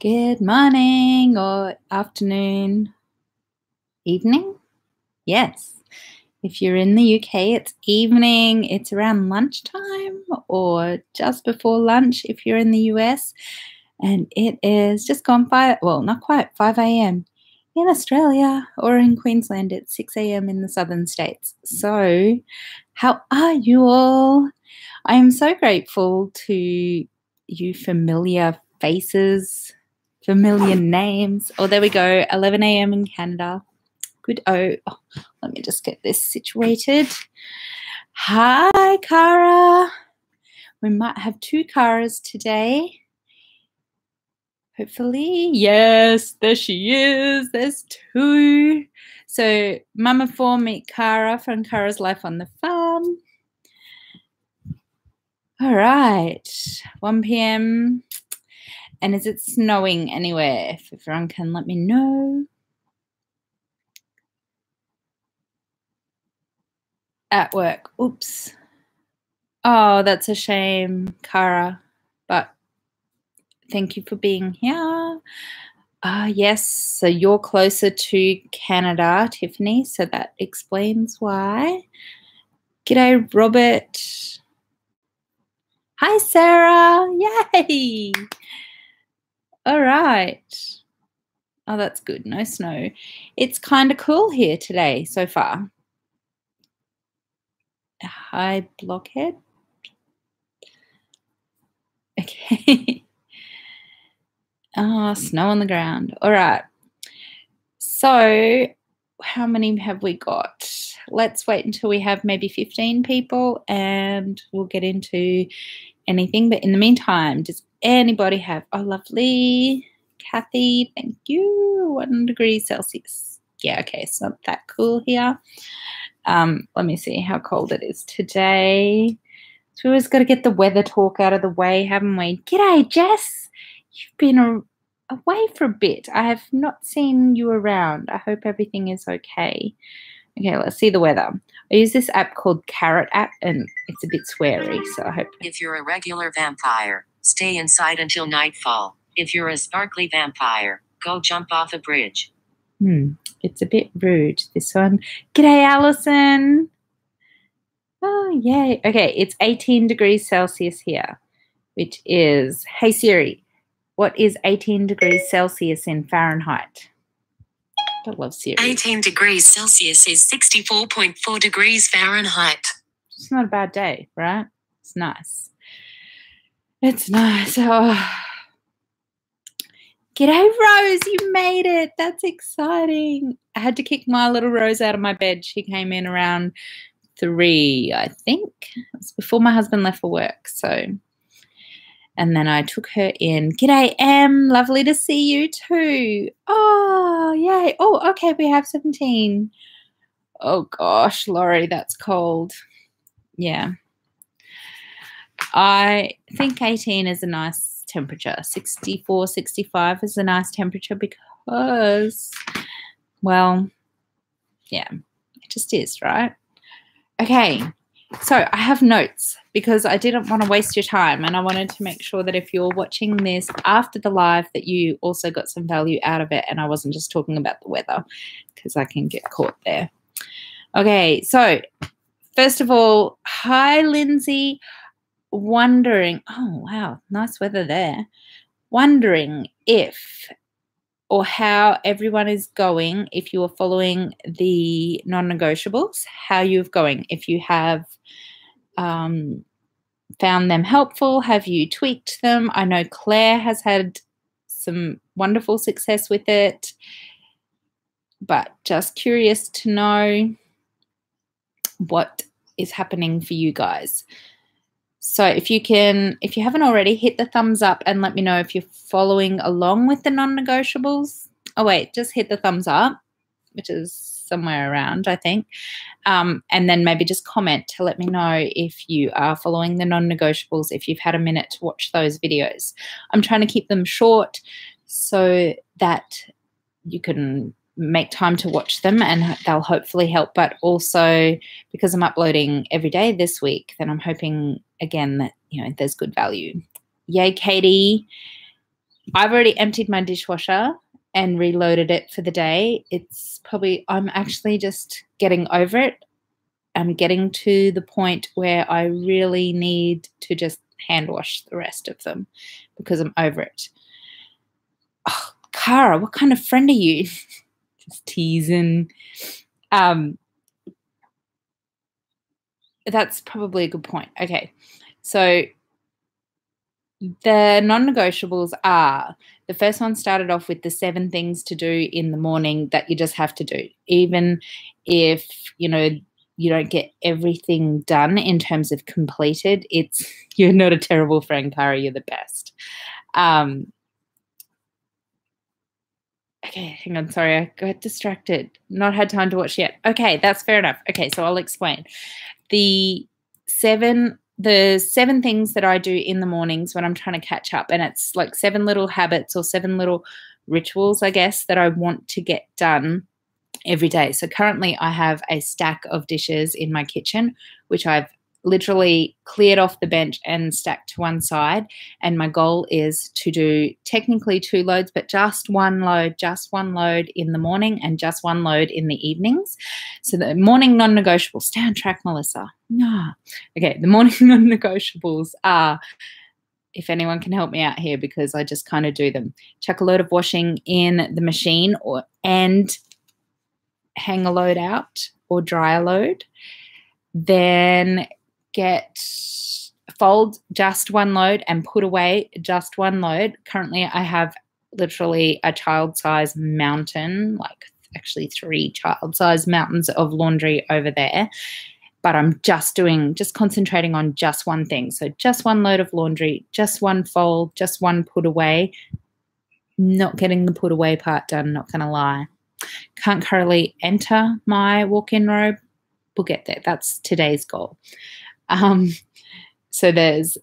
Good morning or afternoon, evening? Yes. If you're in the UK, it's evening. It's around lunchtime or just before lunch if you're in the US. And it is just gone not quite 5 a.m. in Australia, or in Queensland, it's 6 a.m. in the southern states. So, how are you all? I am so grateful to you familiar faces, familiar names. Oh, there we go, 11 a.m. in Canada. Good. Let me just get this situated. Hi, Cara. We might have two Caras today. Hopefully. Yes, there she is. There's two. So, Mama 4 meet Cara from Cara's Life on the Farm. All right. 1 p.m. And is it snowing anywhere? If everyone can let me know. At work. Oops. Oh, that's a shame, Cara. But thank you for being here. Yes, so you're closer to Canada, Tiffany, so that explains why. G'day, Robert. Hi, Sarah. Yay. All right. Oh, that's good. No snow. It's kind of cool here today so far. Hi, Blockhead. Okay. Snow on the ground. All right. So how many have we got? Let's wait until we have maybe 15 people and we'll get into anything. But in the meantime, does anybody have, oh, lovely. Kathy, thank you. 1 degree Celsius. Yeah, okay, it's not that cool here. Let me see how cold it is today. So we always got to get the weather talk out of the way, haven't we? G'day, Jess. You've been away for a bit. I have not seen you around. I hope everything is okay. Okay, let's see the weather. I use this app called Carrot app, and it's a bit sweary, so I hope. If you're a regular vampire, stay inside until nightfall. If you're a sparkly vampire, go jump off a bridge. It's a bit rude, this one. G'day, Alison. Oh, yay. Okay, it's 18 degrees Celsius here, which is, hey Siri, what is 18 degrees Celsius in Fahrenheit? I love Siri. 18 degrees Celsius is 64.4 degrees Fahrenheit. It's not a bad day, right? It's nice. It's nice. Oh. G'day, Rose. You made it. That's exciting. I had to kick my little Rose out of my bed. She came in around 3, I think. It was before my husband left for work. So, and then I took her in. G'day, Em. Lovely to see you too. Oh, yay. Oh, okay. We have 17. Oh, gosh, Laurie, that's cold. Yeah. I think 18 is a nice temperature. 64, 65 is a nice temperature because, well, yeah, it just is, right? Okay, so I have notes because I didn't want to waste your time, and I wanted to make sure that if you're watching this after the live that you also got some value out of it, and I wasn't just talking about the weather because I can get caught there. Okay, so first of all, hi, Lindsay. Wondering, oh, wow, nice weather there. Wondering if or how everyone is going, if you are following the non-negotiables, how you're going, if you have found them helpful, have you tweaked them? I know Claire has had some wonderful success with it, but just curious to know what is happening for you guys. So if you haven't already, hit the thumbs up and let me know if you're following along with the non-negotiables. Oh, wait, just hit the thumbs up, which is somewhere around, I think. And then maybe just comment to let me know if you are following the non-negotiables, if you've had a minute to watch those videos. I'm trying to keep them short so that you can make time to watch them and they'll hopefully help. But also because I'm uploading every day this week, then I'm hoping again that, you know, there's good value. Yay, Katie. I've already emptied my dishwasher and reloaded it for the day. I'm actually just getting over it. I'm getting to the point where I really need to just hand wash the rest of them because I'm over it. Oh, Cara, what kind of friend are you? Just teasing. That's probably a good point. Okay. So the non-negotiables are, the first one started off with the 7 things to do in the morning that you just have to do. Even if, you don't get everything done in terms of completed, you're not a terrible friend, Cara. You're the best. Okay, hang on. Sorry, I got distracted. Not had time to watch yet. Okay, that's fair enough. Okay, so I'll explain. The seven things that I do in the mornings when I'm trying to catch up, and it's like 7 little habits or 7 little rituals, I guess, that I want to get done every day. So currently I have a stack of dishes in my kitchen, which I've literally cleared off the bench and stacked to one side. And my goal is to do technically 2 loads, but just one load in the morning and just one load in the evenings. So the morning non-negotiables, stay on track, Melissa. No. Okay, the morning non-negotiables are, if anyone can help me out here because I just kind of do them, chuck a load of washing in the machine and hang a load out or dry a load. Then fold just one load and put away just one load. Currently, I have literally a child-size mountain, like actually 3 child-size mountains of laundry over there. But I'm just concentrating on just one thing. So just one load of laundry, just one fold, just one put away. Not getting the put away part done, not going to lie. Can't currently enter my walk-in robe. We'll get there. That's today's goal. So there's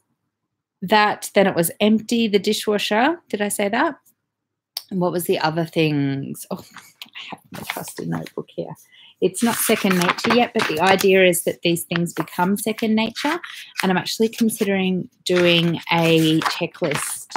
that. Then it was empty the dishwasher. Did I say that? And what was the other things? Oh, I have my trusted notebook here. It's not second nature yet, but the idea is that these things become second nature. And I'm actually considering doing a checklist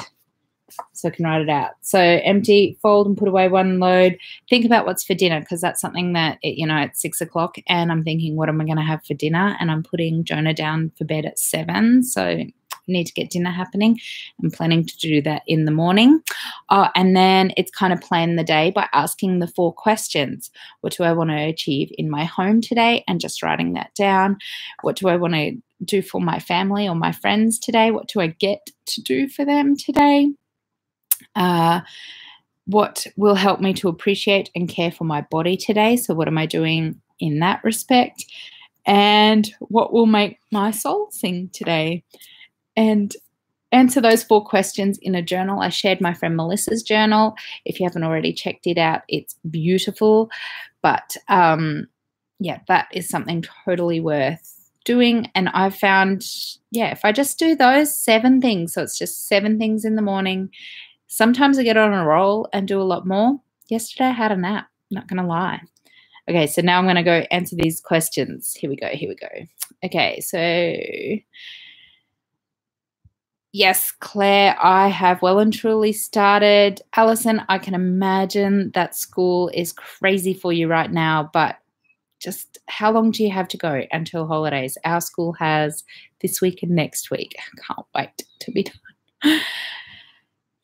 so I can write it out. So empty, fold and put away one load. Think about what's for dinner because that's something that, it's 6 o'clock and I'm thinking, what am I going to have for dinner? And I'm putting Jonah down for bed at 7. So I need to get dinner happening. I'm planning to do that in the morning. And then it's kind of plan the day by asking the 4 questions. What do I want to achieve in my home today? And just writing that down. What do I want to do for my family or my friends today? What do I get to do for them today? What will help me to appreciate and care for my body today? So what am I doing in that respect? And what will make my soul sing today? And answer those 4 questions in a journal. I shared my friend Melissa's journal. If you haven't already checked it out, it's beautiful. But that is something totally worth doing. And I've found, if I just do those 7 things, so it's just 7 things in the morning. Sometimes I get on a roll and do a lot more. Yesterday I had a nap, not going to lie. Okay, so now I'm going to go answer these questions. Here we go. Okay, so yes, Claire, I have well and truly started. Alison, I can imagine that school is crazy for you right now, but just how long do you have to go until holidays? Our school has this week and next week. I can't wait to be done.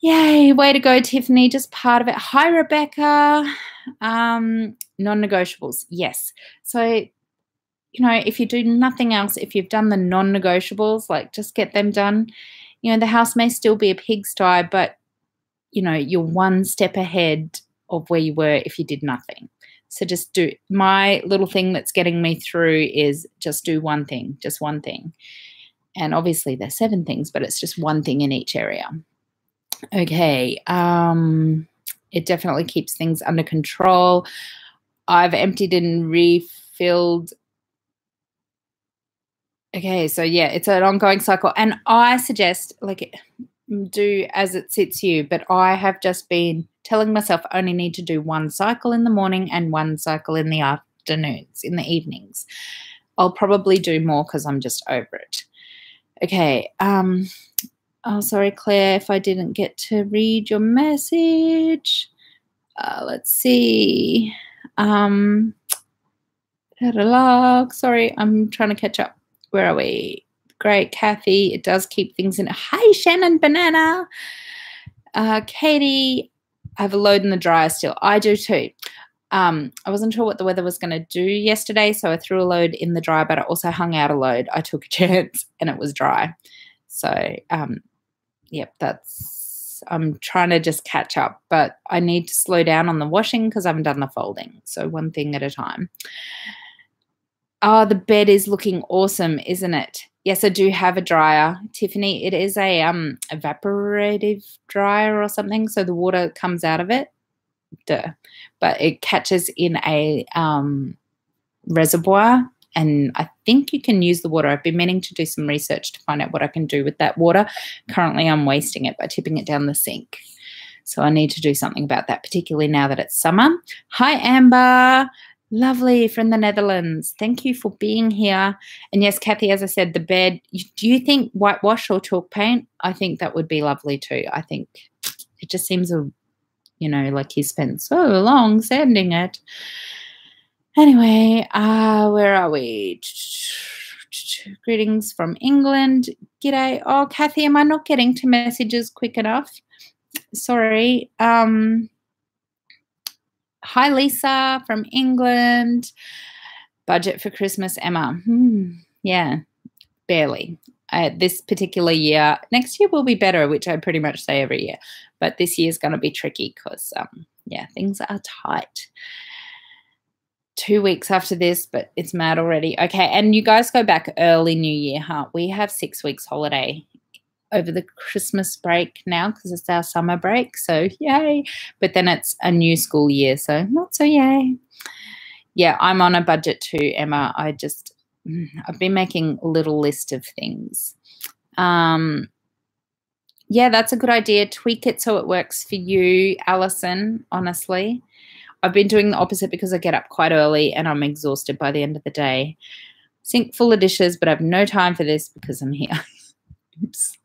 Yay, way to go, Tiffany. Just part of it. Hi, Rebecca. Non-negotiables. Yes. So, if you do nothing else, if you've done the non-negotiables, like just get them done. The house may still be a pigsty, but, you're one step ahead of where you were if you did nothing. So just do. My little thing that's getting me through is just do one thing, just one thing. And obviously there's 7 things, but it's just one thing in each area. Okay, it definitely keeps things under control. I've emptied and refilled. Okay, so it's an ongoing cycle. And I suggest, do as it suits you, but I have just been telling myself I only need to do 1 cycle in the morning and 1 cycle in the afternoons, in the evenings. I'll probably do more because I'm just over it. Okay, Oh, sorry, Claire, if I didn't get to read your message. Let's see. Sorry, I'm trying to catch up. Where are we? Great, Kathy. It does keep things in. Hi, Shannon Banana. Katie, I have a load in the dryer still. I do too. I wasn't sure what the weather was going to do yesterday, so I threw a load in the dryer, but I also hung out a load. I took a chance and it was dry. So, yep, I'm trying to just catch up, but I need to slow down on the washing because I haven't done the folding. So one thing at a time. Oh, the bed is looking awesome, isn't it? Yes, I do have a dryer, Tiffany. It is a evaporative dryer or something, so the water comes out of it. Duh. But it catches in a reservoir, and I think you can use the water. I've been meaning to do some research to find out what I can do with that water. Currently, I'm wasting it by tipping it down the sink. So I need to do something about that, particularly now that it's summer. Hi, Amber. Lovely, from the Netherlands. Thank you for being here. And yes, Kathy, as I said, the bed, do you think whitewash or chalk paint? I think that would be lovely too. I think it just seems, like he spent so long sanding it. Anyway, where are we? Greetings from England. G'day. Oh, Kathy, am I not getting to messages quick enough? Sorry. Hi, Lisa from England. Budget for Christmas, Emma. Yeah, barely. This particular year, next year will be better, which I pretty much say every year. But this year is going to be tricky because, things are tight. 2 weeks after this, but it's mad already. Okay, and you guys go back early New Year, huh? We have 6 weeks holiday over the Christmas break now because it's our summer break, so yay. But then it's a new school year, so not so yay. Yeah, I'm on a budget too, Emma. I've been making a little list of things. Yeah, that's a good idea. Tweak it so it works for you, Alison, honestly. I've been doing the opposite because I get up quite early and I'm exhausted by the end of the day. Sink full of dishes, but I have no time for this because I'm here. Oops.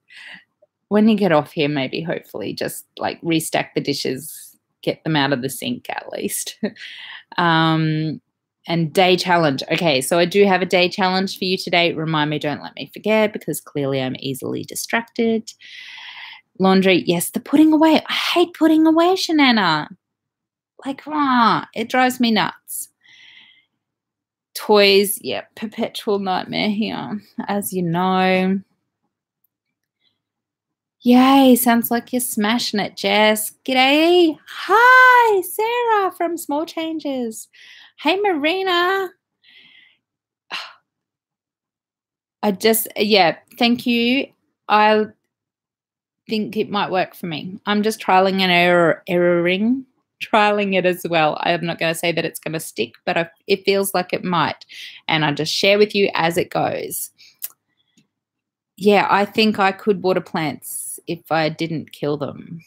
When you get off here, maybe hopefully just like restack the dishes, get them out of the sink at least. And day challenge. Okay, so I do have a day challenge for you today. Remind me, don't let me forget, because clearly I'm easily distracted. Laundry, yes, the putting away. I hate putting away, Shanana. Like, it drives me nuts. Toys, yeah, perpetual nightmare here, as you know. Yay, sounds like you're smashing it, Jess. G'day. Hi, Sarah from Small Changes. Hey, Marina. Thank you. I think it might work for me. I'm just trialing and erroring, trialing it as well. I'm not going to say that it's going to stick, but it feels like it might. And I just share with you as it goes. Yeah, I think I could water plants if I didn't kill them.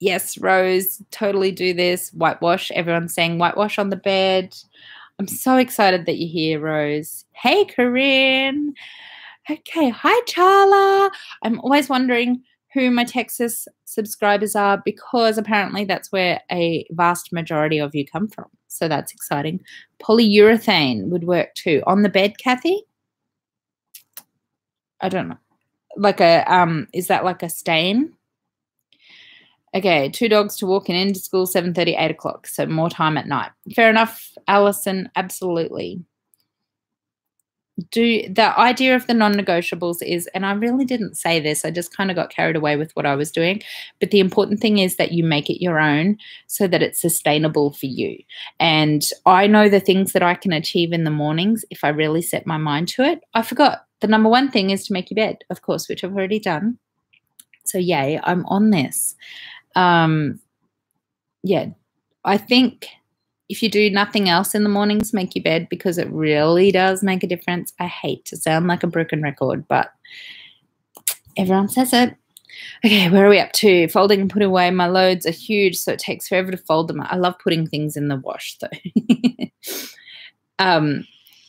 Yes, Rose, totally do this. Whitewash. Everyone's saying whitewash on the bed. I'm so excited that you're here, Rose. Hey, Corinne. Okay. Hi, Charla. I'm always wondering who my Texas subscribers are because apparently that's where a vast majority of you come from. So that's exciting. Polyurethane would work too. On the bed, Kathy? I don't know. Is that like a stain? Okay, 2 dogs to walk into school, 7:30, 8 o'clock. So more time at night. Fair enough, Alison. Absolutely. The idea of the non-negotiables is, and I really didn't say this, I just kind of got carried away with what I was doing, but the important thing is that you make it your own so that it's sustainable for you. And I know the things that I can achieve in the mornings if I really set my mind to it. I forgot the number one thing is to make your bed, of course, which I've already done. So yay, I'm on this. I think if you do nothing else in the mornings, make your bed because it really does make a difference. I hate to sound like a broken record, but everyone says it. Okay, where are we up to? Folding and putting away. My loads are huge, so it takes forever to fold them. I love putting things in the wash, though.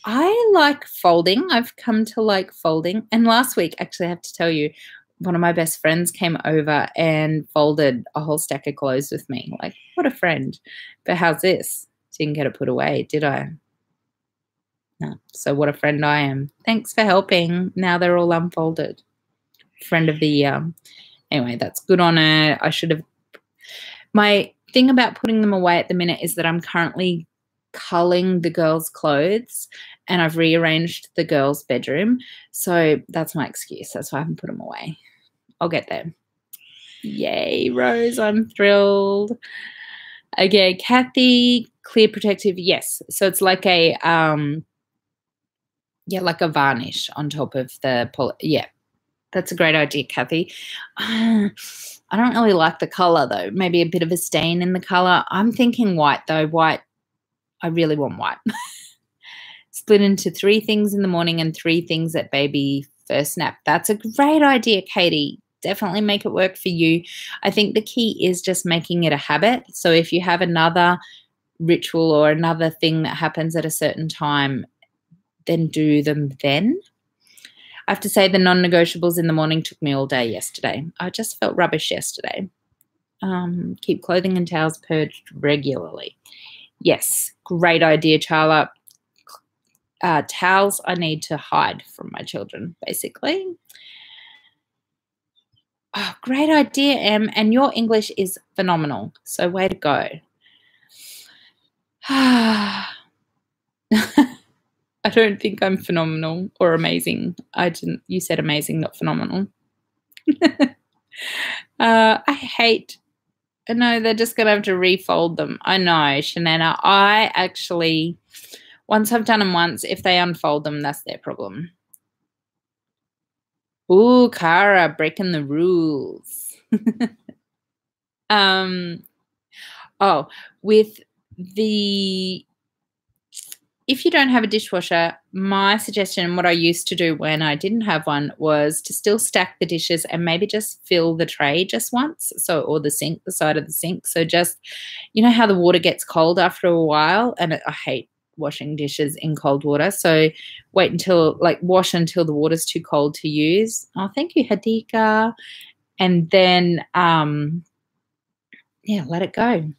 I like folding. I've come to like folding. And last week, actually, I have to tell you, one of my best friends came over and folded a whole stack of clothes with me. Like, what a friend. But how's this? Didn't get it put away, did I? No. So what a friend I am. Thanks for helping. Now they're all unfolded. Friend of the year. Anyway, that's good on her. I should have. My thing about putting them away at the minute is that I'm currently culling the girls' clothes and I've rearranged the girls' bedroom. So that's my excuse. That's why I haven't put them away. I'll get there. Yay, Rose. I'm thrilled. Okay, Kathy, clear protective. Yes. So it's like a like a varnish on top of the yeah. That's a great idea, Kathy. I don't really like the colour though. Maybe a bit of a stain in the colour. I'm thinking white though. White. I really want white. Split into 3 things in the morning and 3 things at baby first nap. That's a great idea, Katie. Definitely make it work for you. I think the key is just making it a habit. So if you have another ritual or another thing that happens at a certain time, then do them then. I have to say the non-negotiables in the morning took me all day yesterday. I just felt rubbish yesterday. Keep clothing and towels purged regularly. Yes, great idea, Charla. Towels I need to hide from my children, basically. Oh, great idea, Em. And your English is phenomenal. So way to go. I don't think I'm phenomenal or amazing. You said amazing, not phenomenal. I hate, no, they're just going to have to refold them. I know, Shanana. I actually, once I've done them once, if they unfold them, that's their problem. Ooh, Cara, breaking the rules. With the, if you don't have a dishwasher, my suggestion, what I used to do when I didn't have one, was to still stack the dishes and maybe just fill the tray just once. So, or the sink, the side of the sink. So just, you know how the water gets cold after a while, and I hate washing dishes in cold water. So wash until the water's too cold to use. Oh, thank you, Hadika. And then, let it go.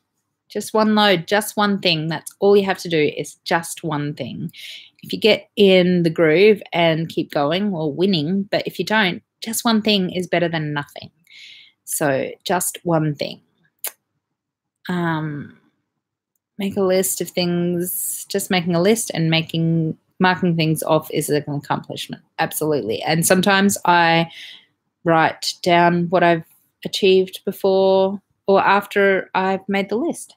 Just one load, just one thing. That's all you have to do is just one thing. If you get in the groove and keep going, well, winning. But if you don't, just one thing is better than nothing. So just one thing. Make a list of things. Just making a list and marking things off is an accomplishment. Absolutely. And sometimes I write down what I've achieved before or after I've made the list.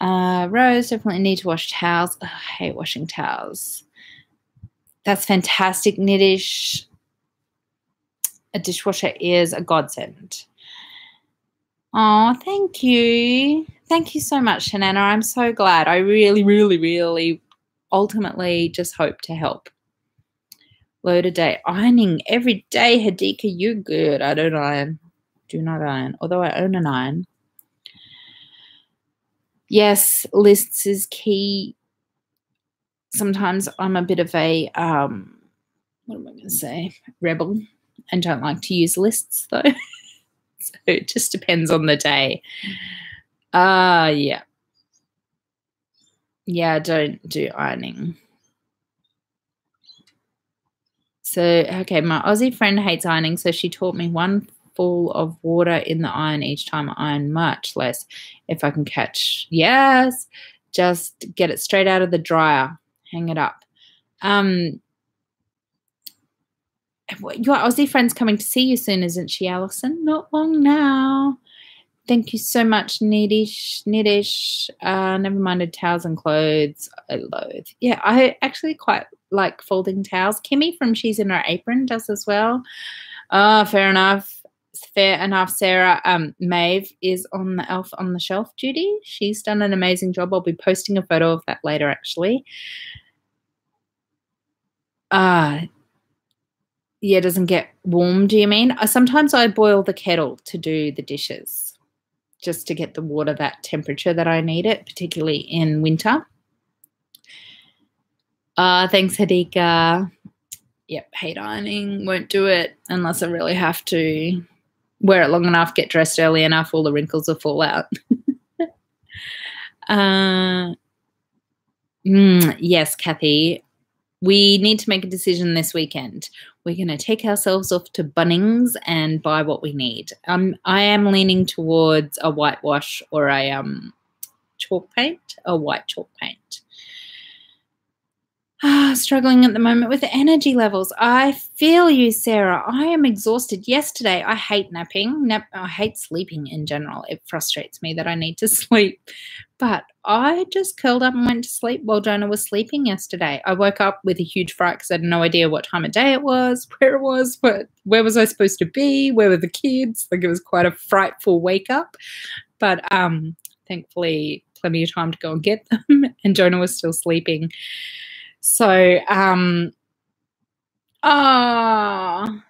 Rose, definitely need to wash towels. Oh, I hate washing towels. That's fantastic, Nidish. A dishwasher is a godsend. Oh, thank you. Thank you so much, Shanana. I'm so glad. I really, really, really ultimately just hope to help. Load a day. Ironing every day, Hadika, you're good. I don't iron. Do not iron, although I own an iron. Yes, lists is key. Sometimes I'm a bit of a, what am I going to say, rebel, and don't like to use lists though. So it just depends on the day. Yeah. Yeah, I don't do ironing. So, okay, my Aussie friend hates ironing, so she taught me 1 full of water in the iron each time I iron, much less if I can catch. Yes, just get it straight out of the dryer, hang it up. Your Aussie friend's coming to see you soon, isn't she, Alison? Not long now. Thank you so much, Nidish. Never minded towels and clothes. I loathe. Yeah, I actually quite like folding towels. Kimmy from She's in Her Apron does as well. Oh, fair enough. Fair enough, Sarah. Maeve is on the Elf on the Shelf duty. She's done an amazing job. I'll be posting a photo of that later, actually. Yeah, it doesn't get warm, do you mean? Sometimes I boil the kettle to do the dishes just to get the water that temperature that I need it, particularly in winter. Thanks, Hadika. Yep, hate ironing. Won't do it unless I really have to. Wear it long enough, get dressed early enough, all the wrinkles will fall out. Yes, Kathy. We need to make a decision this weekend. We're going to take ourselves off to Bunnings and buy what we need. I am leaning towards a whitewash or a chalk paint, a white chalk paint. Struggling at the moment with the energy levels. I feel you, Sarah. I am exhausted. Yesterday, I hate napping. I hate sleeping in general. It frustrates me that I need to sleep. But I just curled up and went to sleep while Jonah was sleeping yesterday. I woke up with a huge fright because I had no idea what time of day it was, where was I supposed to be, where were the kids. Like, it was quite a frightful wake up. But thankfully, plenty of time to go and get them. And Jonah was still sleeping. So,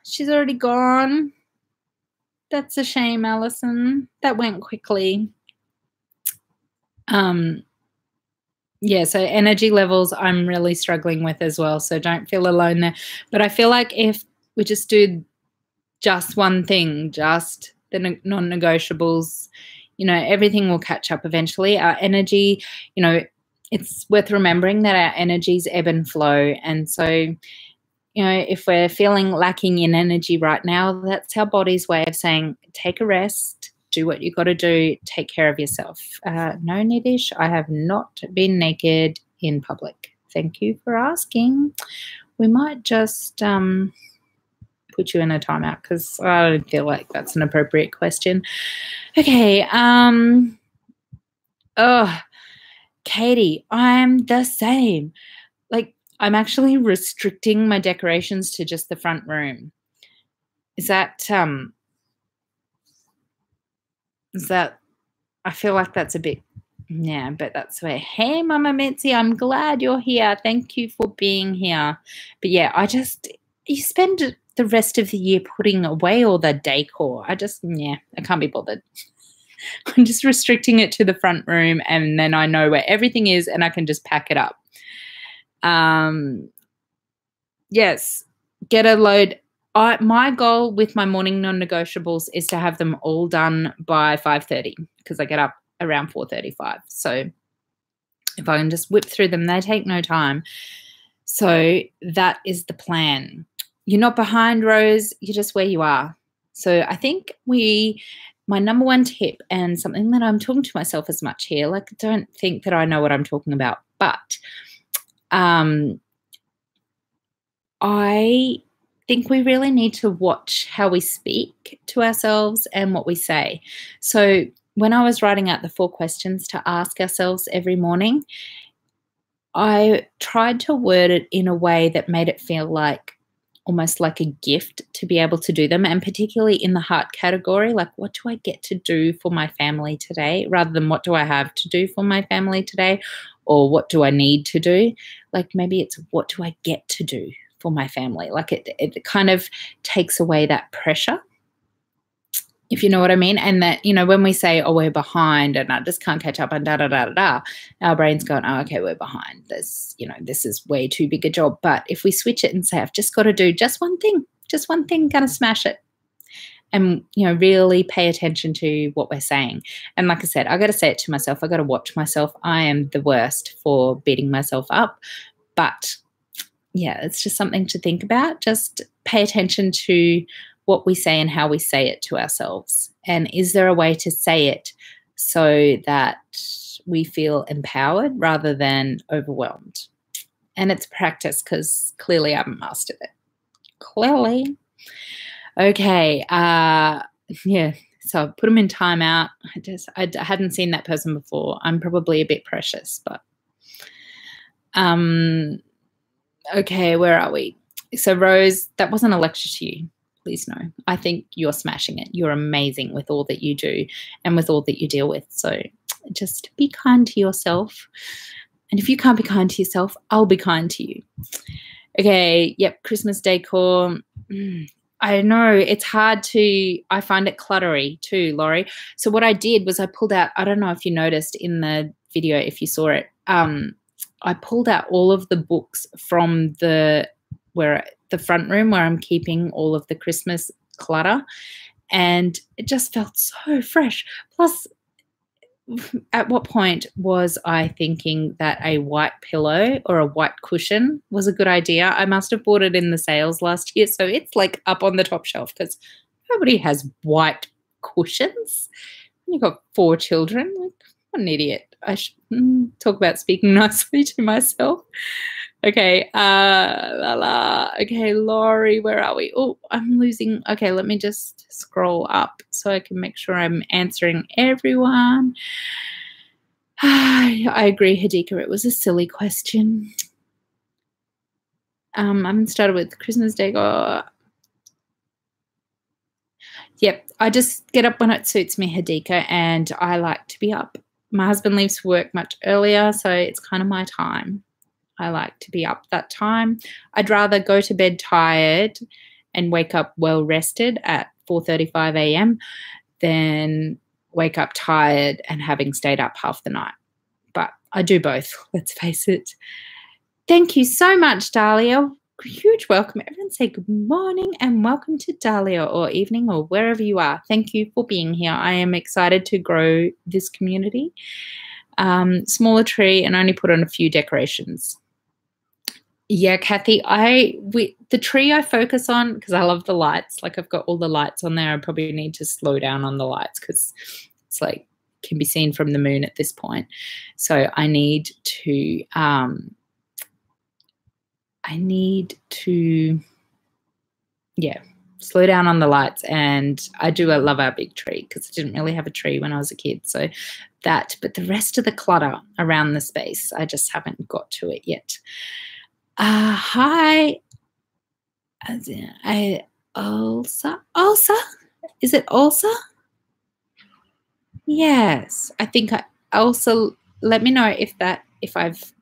she's already gone. That's a shame, Alison. That went quickly. Yeah, so energy levels I'm really struggling with as well, so don't feel alone there. But I feel like if we just do just one thing, just the non-negotiables, everything will catch up eventually. Our energy, it's worth remembering that our energies ebb and flow. And so, if we're feeling lacking in energy right now, that's our body's way of saying, take a rest, do what you got to do, take care of yourself. No, Nidish, I have not been naked in public. Thank you for asking. We might just put you in a timeout because I don't feel like that's an appropriate question. Okay. Katie, I'm the same. Like, I'm actually restricting my decorations to just the front room. Is that I feel like that's a bit, yeah, but that's where, hey, Mama Mitzi, I'm glad you're here. Thank you for being here. But yeah, you spend the rest of the year putting away all the decor. I can't be bothered. I'm just restricting it to the front room, and then I know where everything is and I can just pack it up. Yes, get a load. My goal with my morning non-negotiables is to have them all done by 5:30 because I get up around 4:35. So if I can just whip through them, they take no time. So that is the plan. You're not behind, Rose. You're just where you are. So I think my number one tip, and something that I'm talking to myself as much here, like, don't think that I know what I'm talking about, but I think we really need to watch how we speak to ourselves and what we say. So when I was writing out the 4 questions to ask ourselves every morning, I tried to word it in a way that made it feel like almost like a gift to be able to do them, and particularly in the heart category, like, what do I get to do for my family today, rather than what do I have to do for my family today, or what do I need to do? Like, maybe it's what do I get to do for my family? Like, it kind of takes away that pressure, if you know what I mean. And that, when we say, oh, we're behind and I just can't catch up and our brain's going, oh, okay, we're behind. This is way too big a job. But if we switch it and say, I've just got to do just one thing, gonna smash it. And, really pay attention to what we're saying. And like I said, I got to say it to myself. I got to watch myself. I am the worst for beating myself up. But yeah, it's just something to think about. Just pay attention to what we say and how we say it to ourselves. And is there a way to say it so that we feel empowered rather than overwhelmed? And it's practice, because clearly I haven't mastered it. Clearly. Okay. Yeah. So I put them in timeout. I hadn't seen that person before. I'm probably a bit precious, but okay, where are we? So Rose, that wasn't a lecture to you. Please know. I think you're smashing it. You're amazing with all that you do and with all that you deal with. So just be kind to yourself. And if you can't be kind to yourself, I'll be kind to you. Okay, yep, Christmas decor. I know it's hard I find it cluttery too, Laurie. So what I did was I pulled out, I don't know if you noticed in the video, if you saw it, I pulled out all of the books from the front room where I'm keeping all of the Christmas clutter, and it just felt so fresh. Plus, at what point was I thinking that a white pillow or a white cushion was a good idea? I must have bought it in the sales last year, so it's like up on the top shelf because nobody has white cushions. You've got 4 children. Like, what an idiot. I should talk about speaking nicely to myself. Okay. Okay, Laurie, where are we? Oh, I'm losing. Okay, let me just scroll up so I can make sure I'm answering everyone. I agree, Hadika. It was a silly question. I'm started with Christmas Day. Yep, I just get up when it suits me, Hadika, and I like to be up. My husband leaves for work much earlier, so it's kind of my time. I like to be up that time. I'd rather go to bed tired and wake up well rested at 4:35 a.m. than wake up tired and having stayed up half the night. But I do both, let's face it. Thank you so much, Dahlia. Huge welcome. Everyone say good morning and welcome to Dahlia, or evening, or wherever you are. Thank you for being here. I am excited to grow this community. Smaller tree and only put on a few decorations. Yeah, Kathy, the tree I focus on because I love the lights. Like, I've got all the lights on there. I probably need to slow down on the lights because it's like can be seen from the moon at this point. So I need to slow down on the lights. And I love our big tree because I didn't really have a tree when I was a kid. So that, but the rest of the clutter around the space, I just haven't got to it yet. Hi. Ulsa? Is it Ulsa? Yes. I think Ulsa, let me know if I've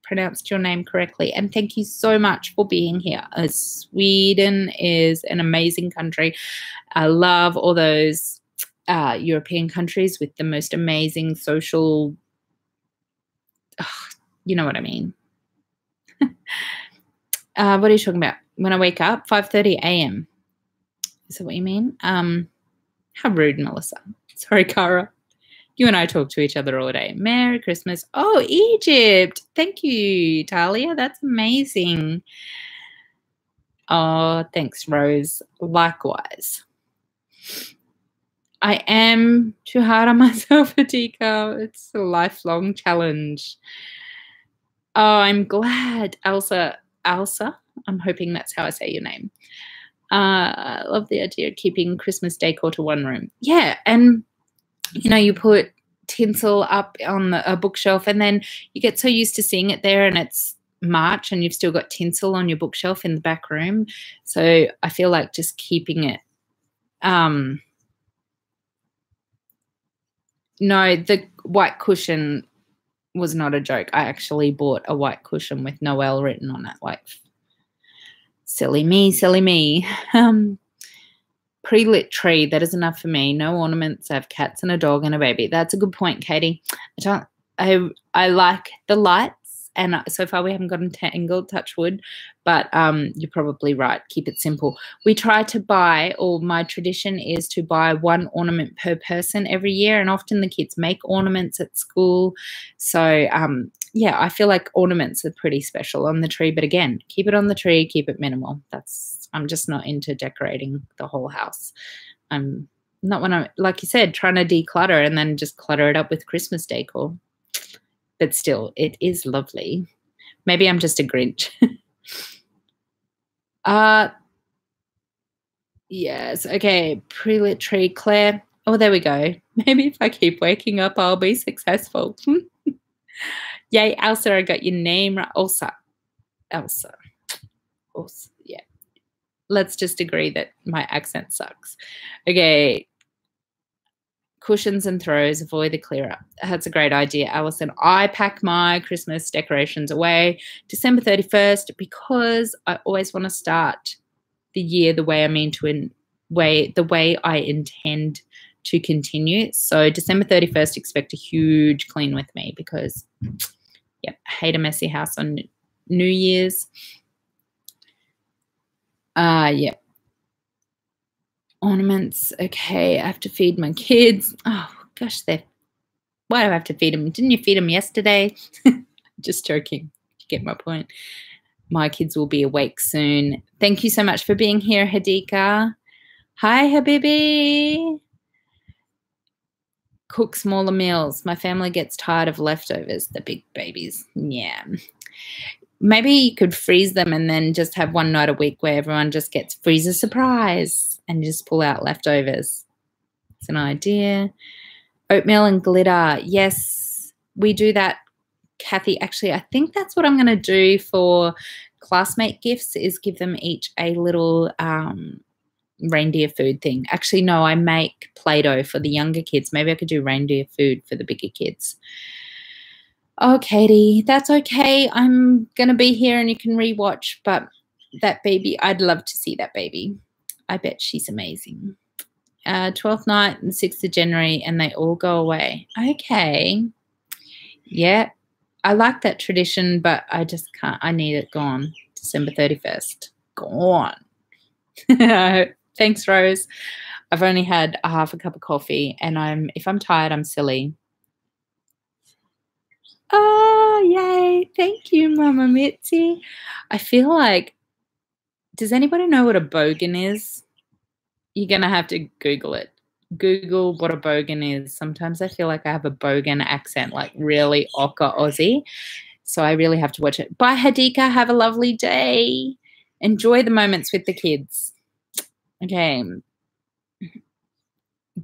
pronounced your name correctly. And thank you so much for being here. Sweden is an amazing country. I love all those European countries with the most amazing social, you know what I mean. What are you talking about? When I wake up, 5:30 a.m. Is that what you mean? How rude, Melissa. Sorry, Cara. You and I talk to each other all day. Merry Christmas. Oh, Egypt. Thank you, Talia. That's amazing. Oh, thanks, Rose. Likewise. I am too hard on myself, Atika. It's a lifelong challenge. Oh, I'm glad. Elsa. I'm hoping that's how I say your name. I love the idea of keeping Christmas decor to one room. Yeah, and you put tinsel up on a bookshelf, and then you get so used to seeing it there, and it's March, and you've still got tinsel on your bookshelf in the back room. So I feel like just keeping it. No, the white cushion was not a joke. I actually bought a white cushion with Noel written on it. Like, silly me. Pre-lit tree, that is enough for me. No ornaments. I have cats and a dog and a baby. That's a good point, Katie. I like the lights, and so far we haven't gotten tangled, touch wood, but you're probably right. Keep it simple. We try to buy, or my tradition is to buy one ornament per person every year, and often the kids make ornaments at school. So yeah, I feel like ornaments are pretty special on the tree, but again, keep it on the tree, keep it minimal. I'm just not into decorating the whole house. I'm not when I'm, like you said, trying to declutter and then just clutter it up with Christmas decor. But still, it is lovely. Maybe I'm just a Grinch. Yes. Okay. Pre-lit tree, Claire. Oh, there we go. Maybe if I keep waking up, I'll be successful. Yay, Elsa, I got your name right. Elsa. Yeah. Let's just agree that my accent sucks. Okay. Cushions and throws, avoid the clear up. That's a great idea, Alison. I pack my Christmas decorations away December 31st because I always want to start the year the way I intend to continue. So December 31st, expect a huge clean with me because, Yep, hate a messy house on New Year's. Yep. Ornaments. Okay, I have to feed my kids. Oh, gosh, why do I have to feed them? Didn't you feed them yesterday? Just joking. You get my point. My kids will be awake soon. Thank you so much for being here, Hadika. Hi, Habibi. Cook smaller meals. My family gets tired of leftovers, the big babies. Yeah. Maybe you could freeze them and then just have one night a week where everyone just gets freezer surprise and just pull out leftovers. It's an idea. Oatmeal and glitter. Yes, we do that, Kathy. Actually, I think that's what I'm going to do for classmate gifts is give them each a little reindeer food thing. Actually, no, I make Play-Doh for the younger kids. Maybe I could do reindeer food for the bigger kids. Oh, Katie, that's okay. I'm going to be here and you can rewatch, but that baby, I'd love to see that baby. I bet she's amazing. 12th night and 6th of January, and they all go away. Okay. Yeah, I like that tradition, but I just can't. I need it gone. December 31st. Gone. Thanks, Rose. I've only had a half a cup of coffee, and if I'm tired, I'm silly. Oh, yay. Thank you, Mama Mitzi. I feel like, does anybody know what a bogan is? You're going to have to Google it. Google what a bogan is. Sometimes I feel like I have a bogan accent, like really ochre Aussie. So I really have to watch it. Bye, Hadika. Have a lovely day. Enjoy the moments with the kids. Okay.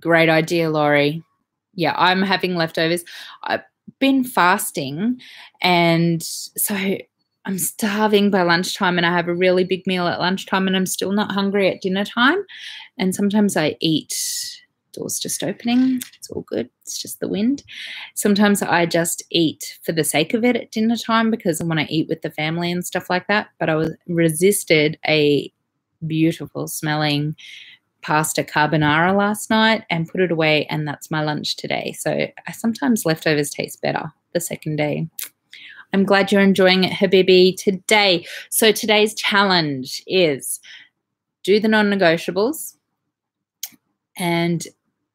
Great idea, Laurie. Yeah, I'm having leftovers. I've been fasting, and so I'm starving by lunchtime, and I have a really big meal at lunchtime, and I'm still not hungry at dinner time. And sometimes I eat. Door's just opening. It's all good. It's just the wind. Sometimes I just eat for the sake of it at dinner time because I want to eat with the family and stuff like that. But I resisted a beautiful smelling pasta carbonara last night and put it away, and that's my lunch today. So sometimes leftovers taste better the second day. I'm glad you're enjoying it, Habibi, today. So today's challenge is do the non-negotiables and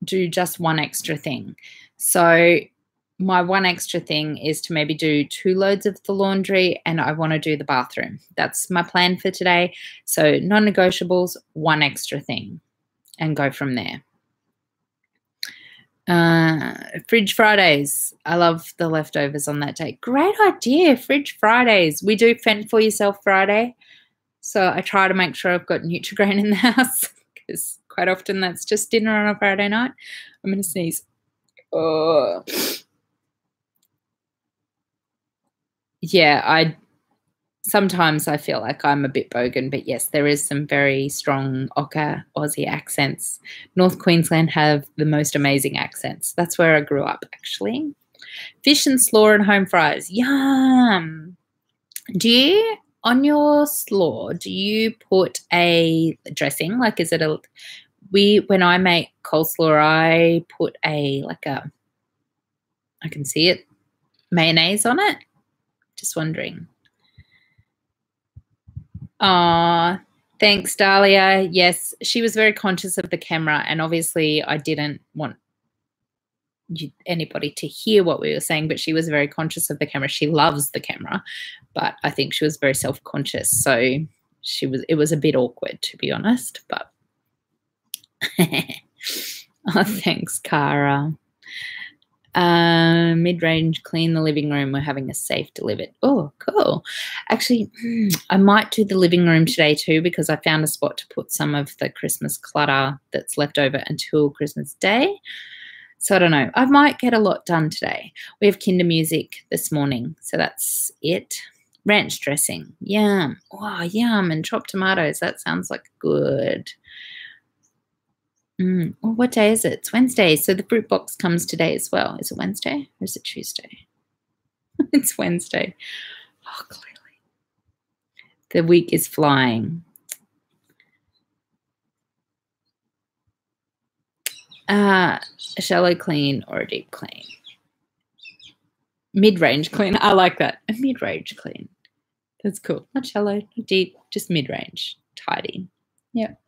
do just one extra thing. So my one extra thing is to maybe do 2 loads of the laundry, and I want to do the bathroom. That's my plan for today. So non-negotiables, one extra thing, and go from there. Fridge Fridays. I love the leftovers on that day. Great idea, Fridge Fridays. We do Fend for Yourself Friday. So I try to make sure I've got Nutri-Grain in the house because quite often that's just dinner on a Friday night. I'm going to sneeze. Oh. Yeah, sometimes I feel like I'm a bit bogan, but yes, there is some very strong ochre Aussie accents. North Queensland have the most amazing accents. That's where I grew up, actually. Fish and slaw and home fries. Yum. On your slaw, do you put a dressing? Like, is it when I make coleslaw, I put I can see it, mayonnaise on it. Just wondering. Thanks, Dahlia. Yes, she was very conscious of the camera, and obviously I didn't want anybody to hear what we were saying, but she was very conscious of the camera. She loves the camera, but I think she was very self-conscious. So it was a bit awkward, to be honest, but oh, thanks, Cara. Mid-range, clean the living room. We're having a safe delivered. Oh, cool. Actually, I might do the living room today too because I found a spot to put some of the Christmas clutter that's left over until Christmas Day. So I don't know. I might get a lot done today. We have Kinder music this morning, so that's it. Ranch dressing. Yum. Oh, yum. And chopped tomatoes. That sounds like good. Well, what day is it? It's Wednesday. So the fruit box comes today as well. Is it Wednesday or is it Tuesday? It's Wednesday. Oh, clearly. The week is flying. A shallow clean or a deep clean? Mid-range clean. I like that. A mid-range clean. That's cool. Not shallow, not deep, just mid-range. Tidy. Yep.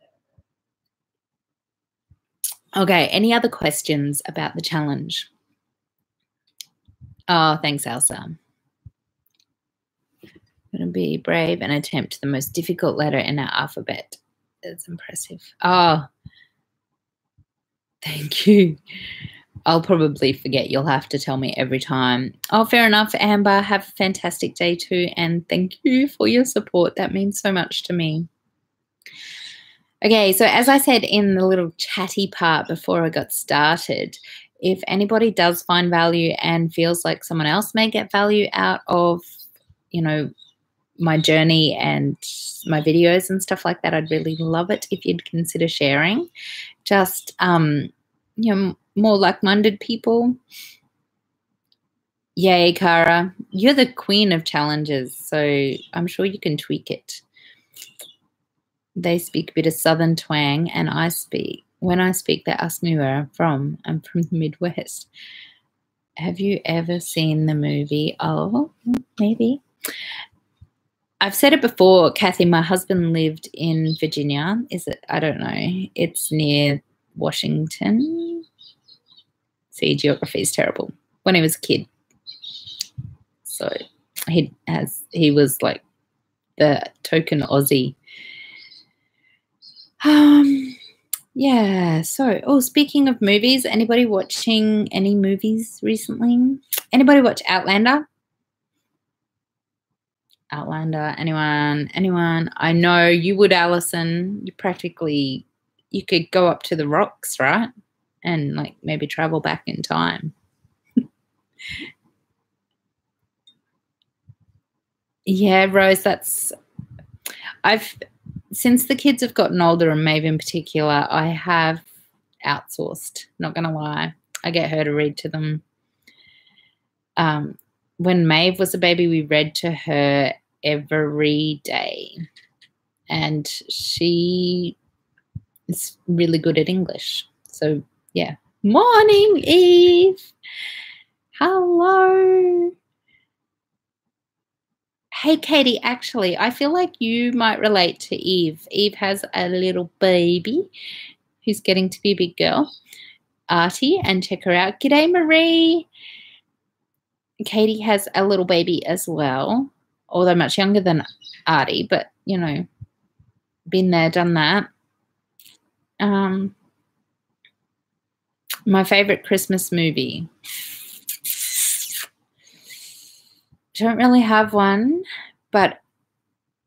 Okay, any other questions about the challenge? Oh, thanks, Elsa. Going to be brave and attempt the most difficult letter in our alphabet. That's impressive. Oh, thank you. I'll probably forget. You'll have to tell me every time. Oh, fair enough, Amber. Have a fantastic day too, and thank you for your support. That means so much to me. Okay, so as I said in the little chatty part before I got started, if anybody does find value and feels like someone else may get value out of, you know, my journey and my videos and stuff like that, I'd really love it if you'd consider sharing. Just, you know, more like-minded people. Yay, Cara. You're the queen of challenges, so I'm sure you can tweak it. They speak a bit of Southern twang, and when I speak, they ask me where I'm from. I'm from the Midwest. Have you ever seen the movie? Oh, maybe. I've said it before, Kathy, my husband lived in Virginia. Is it? I don't know. It's near Washington. See, geography is terrible. When he was a kid. So he was like the token Aussie. Yeah, so, speaking of movies, anybody watching any movies recently? Anybody watch Outlander? Outlander, anyone? I know you would, Alison. You could go up to the rocks, right? And like maybe travel back in time. Yeah, Rose, since the kids have gotten older, and Maeve in particular, I have outsourced, not going to lie. I get her to read to them. When Maeve was a baby, we read to her every day. And she is really good at English. So, yeah. Morning, Eve. Hello. Hey, Katie, actually, I feel like you might relate to Eve. Eve has a little baby who's getting to be a big girl, Artie, and check her out. G'day, Marie. Katie has a little baby as well, although much younger than Artie, but, you know, been there, done that. My favorite Christmas movie. Don't really have one, but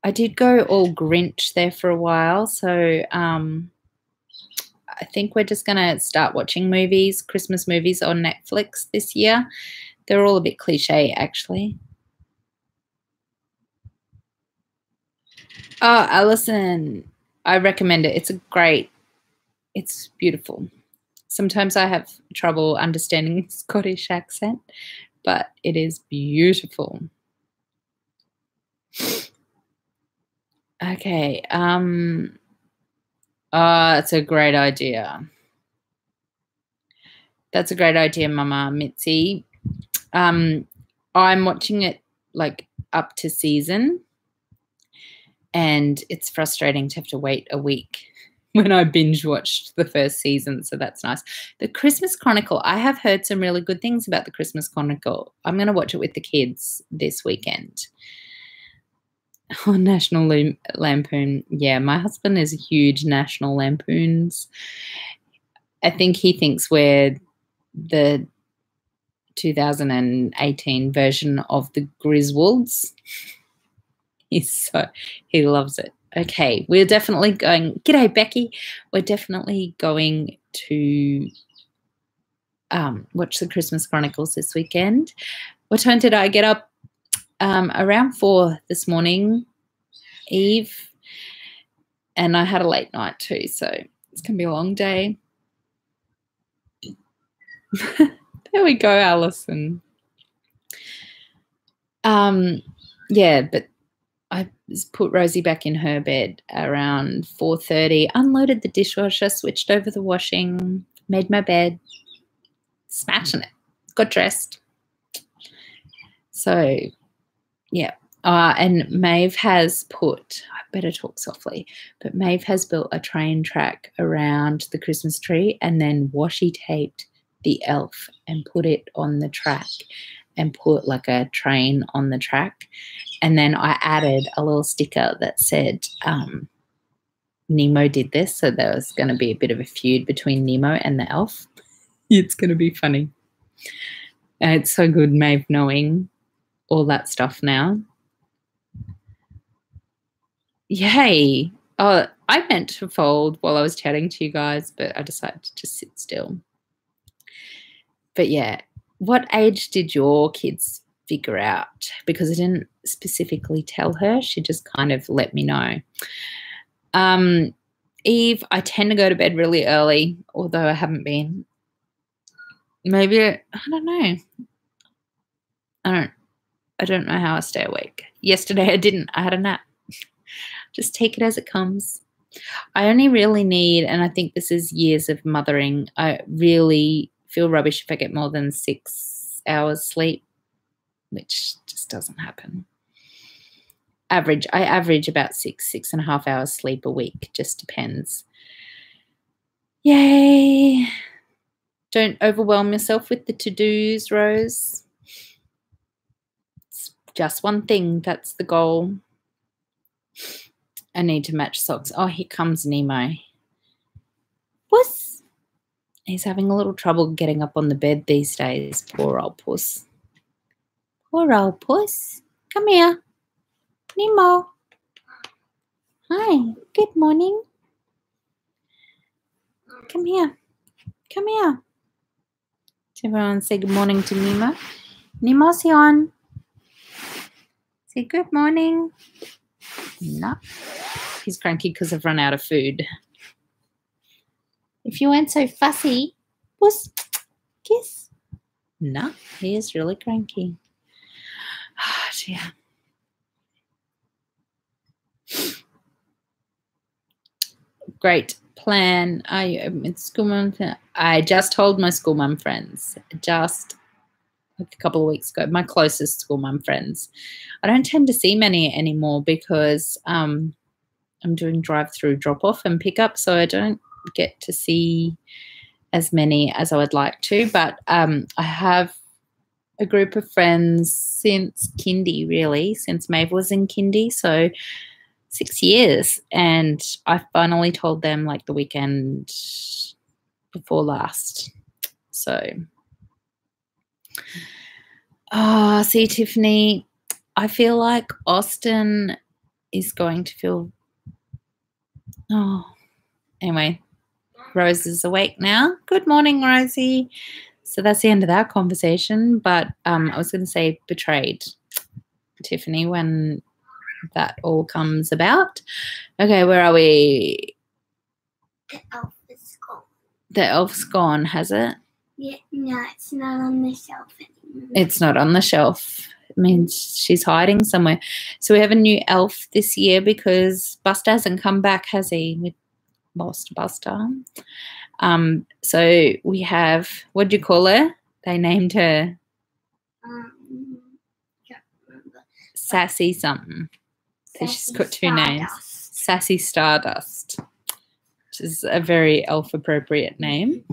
I did go all Grinch there for a while, so I think we're just going to start watching Christmas movies on Netflix this year. They're all a bit cliche, actually. Oh, Alison, I recommend it. It's beautiful. Sometimes I have trouble understanding Scottish accent, but it is beautiful. Okay. It's a great idea. That's a great idea, Mama Mitzi. I'm watching it like up to season, and it's frustrating to have to wait a week when I binge watched the first season, so that's nice. The Christmas Chronicle, I have heard some really good things about the Christmas Chronicle. I'm going to watch it with the kids this weekend. Oh, National Lampoon. Yeah, my husband is a huge National Lampoons. I think he thinks we're the 2018 version of the Griswolds. He loves it. Okay, we're definitely going. G'day, Becky. We're definitely going to watch the Christmas Chronicles this weekend. What time did I get up? Around 4 this morning, Eve. And I had a late night too, so it's going to be a long day. There we go, Alison. Yeah, but I put Rosie back in her bed around 4:30, unloaded the dishwasher, switched over the washing, made my bed, smashing it, got dressed. So, yeah. And Maeve has put, I better talk softly, but Maeve has built a train track around the Christmas tree and then washi taped the elf and put it on the track and put like a train on the track. And then I added a little sticker that said Nemo did this. So there was going to be a bit of a feud between Nemo and the elf. It's going to be funny. It's so good, Maeve, knowing all that stuff now. Yay. Oh, I meant to fold while I was chatting to you guys, but I decided to just sit still. But yeah, what age did your kids figure out? Because I didn't specifically tell her. She just kind of let me know. Eve, I tend to go to bed really early, although I haven't been. Maybe, I don't know. I don't know how I stay awake. Yesterday I didn't. I had a nap. Just take it as it comes. I only really need, and I think this is years of mothering, I really feel rubbish if I get more than 6 hours sleep, which just doesn't happen. I average about 6.5 hours sleep a week. Just depends. Yay. Don't overwhelm yourself with the to-dos, Rose. It's just one thing. That's the goal. I need to match socks. Oh, here comes Nemo. Puss. He's having a little trouble getting up on the bed these days. Poor old puss. Poor old puss. Come here. Nemo. Hi. Good morning. Come here. Come here. Does everyone say good morning to Nemo? Nemo's on. Say good morning. No. He's cranky because I've run out of food. If you weren't so fussy, puss, kiss. No, he is really cranky. Oh, dear. Great plan. School mum. I just told my school mum friends just like a couple of weeks ago, my closest school mum friends. I don't tend to see many anymore because I'm doing drive-through drop-off and pick-up, so I don't get to see as many as I would like to. But I have a group of friends since kindy, really, since Maeve was in kindy, so 6 years. And I finally told them like the weekend before last. So, see, Tiffany, I feel like Austin is going to feel, anyway, Rose is awake now. Good morning, Rosie. So that's the end of that conversation. But I was going to say betrayed, Tiffany, when that all comes about. Okay, where are we? The elf is gone. The elf's gone, has it? Yeah, no, it's not on the shelf anymore. It's not on the shelf. It means she's hiding somewhere. So we have a new elf this year because Buster hasn't come back, has he? We lost Buster. So we have, what do you call her? They named her Can't remember. Sassy something. So she's got two names. Stardust. Sassy Stardust, which is a very elf-appropriate name.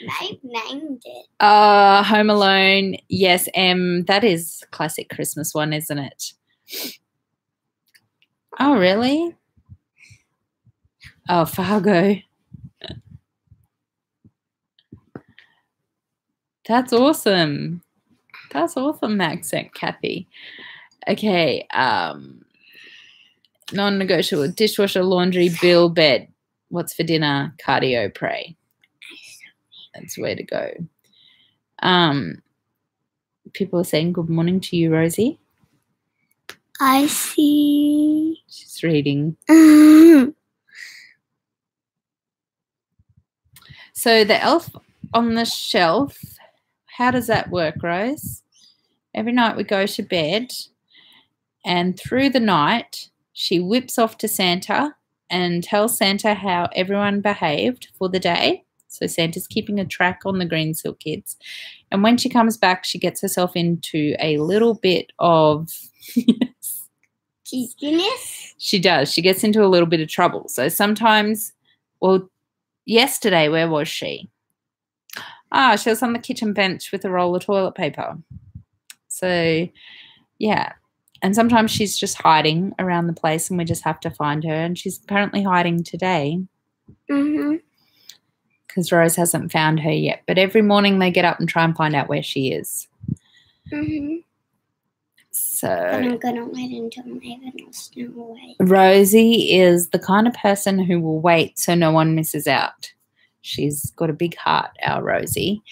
I named it. Home Alone. Yes, that is a classic Christmas one, isn't it? Oh, really? Oh, Fargo. That's awesome. That's awesome accent, Kathy. Okay. Non-negotiable. Dishwasher, laundry, bill, bed. What's for dinner? Cardio, pray. That's where to go. People are saying good morning to you, Rosie. I see. She's reading. So the elf on the shelf, how does that work, Rose? Every night we go to bed and through the night she whips off to Santa and tells Santa how everyone behaved for the day. So Santa's keeping a track on the green silk kids. And when she comes back, she gets herself into a little bit of Cheekiness? She does. She gets into a little bit of trouble. So sometimes, well, yesterday, where was she? She was on the kitchen bench with a roll of toilet paper. So, yeah. And sometimes she's just hiding around the place and we just have to find her. And she's apparently hiding today. Mm-hmm. Because Rose hasn't found her yet. But every morning they get up and try and find out where she is. Mm-hmm. So But I'm going to wait until Maven will snow away. Rosie is the kind of person who will wait so no one misses out. She's got a big heart, our Rosie.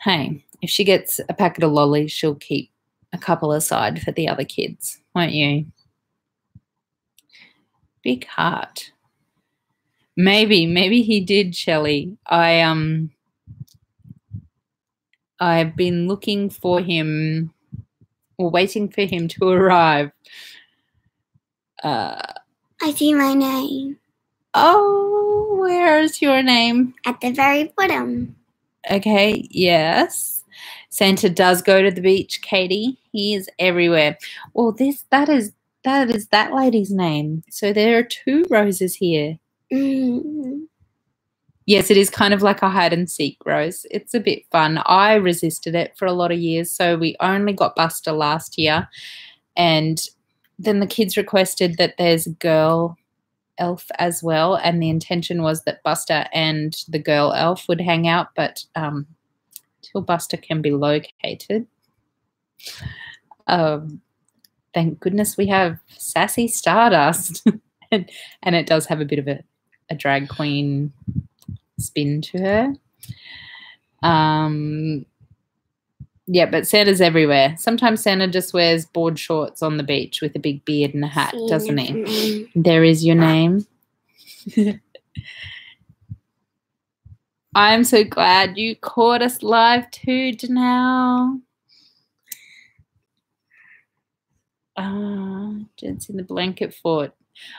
Hey, if she gets a packet of lollies, she'll keep a couple aside for the other kids, won't you? Big heart. Maybe he did, Shelley. I've been looking for him or waiting for him to arrive. I see my name. Oh, where's your name? At the very bottom. Okay, yes. Santa does go to the beach, Katie. He is everywhere. Well, that is that lady's name. So there are two Roses here. Mm-hmm. Yes, it is kind of like a hide and seek, Rose. It's a bit fun. I resisted it for a lot of years. So we only got Buster last year. And then the kids requested that there's a girl elf as well. And the intention was that Buster and the girl elf would hang out. But till Buster can be located, thank goodness we have Sassy Stardust. and it does have a bit of a drag queen spin to her. Yeah, but Santa's everywhere. Sometimes Santa just wears board shorts on the beach with a big beard and a hat, doesn't he? There is your name. I'm so glad you caught us live too, Janelle. Jen's in the blanket fort.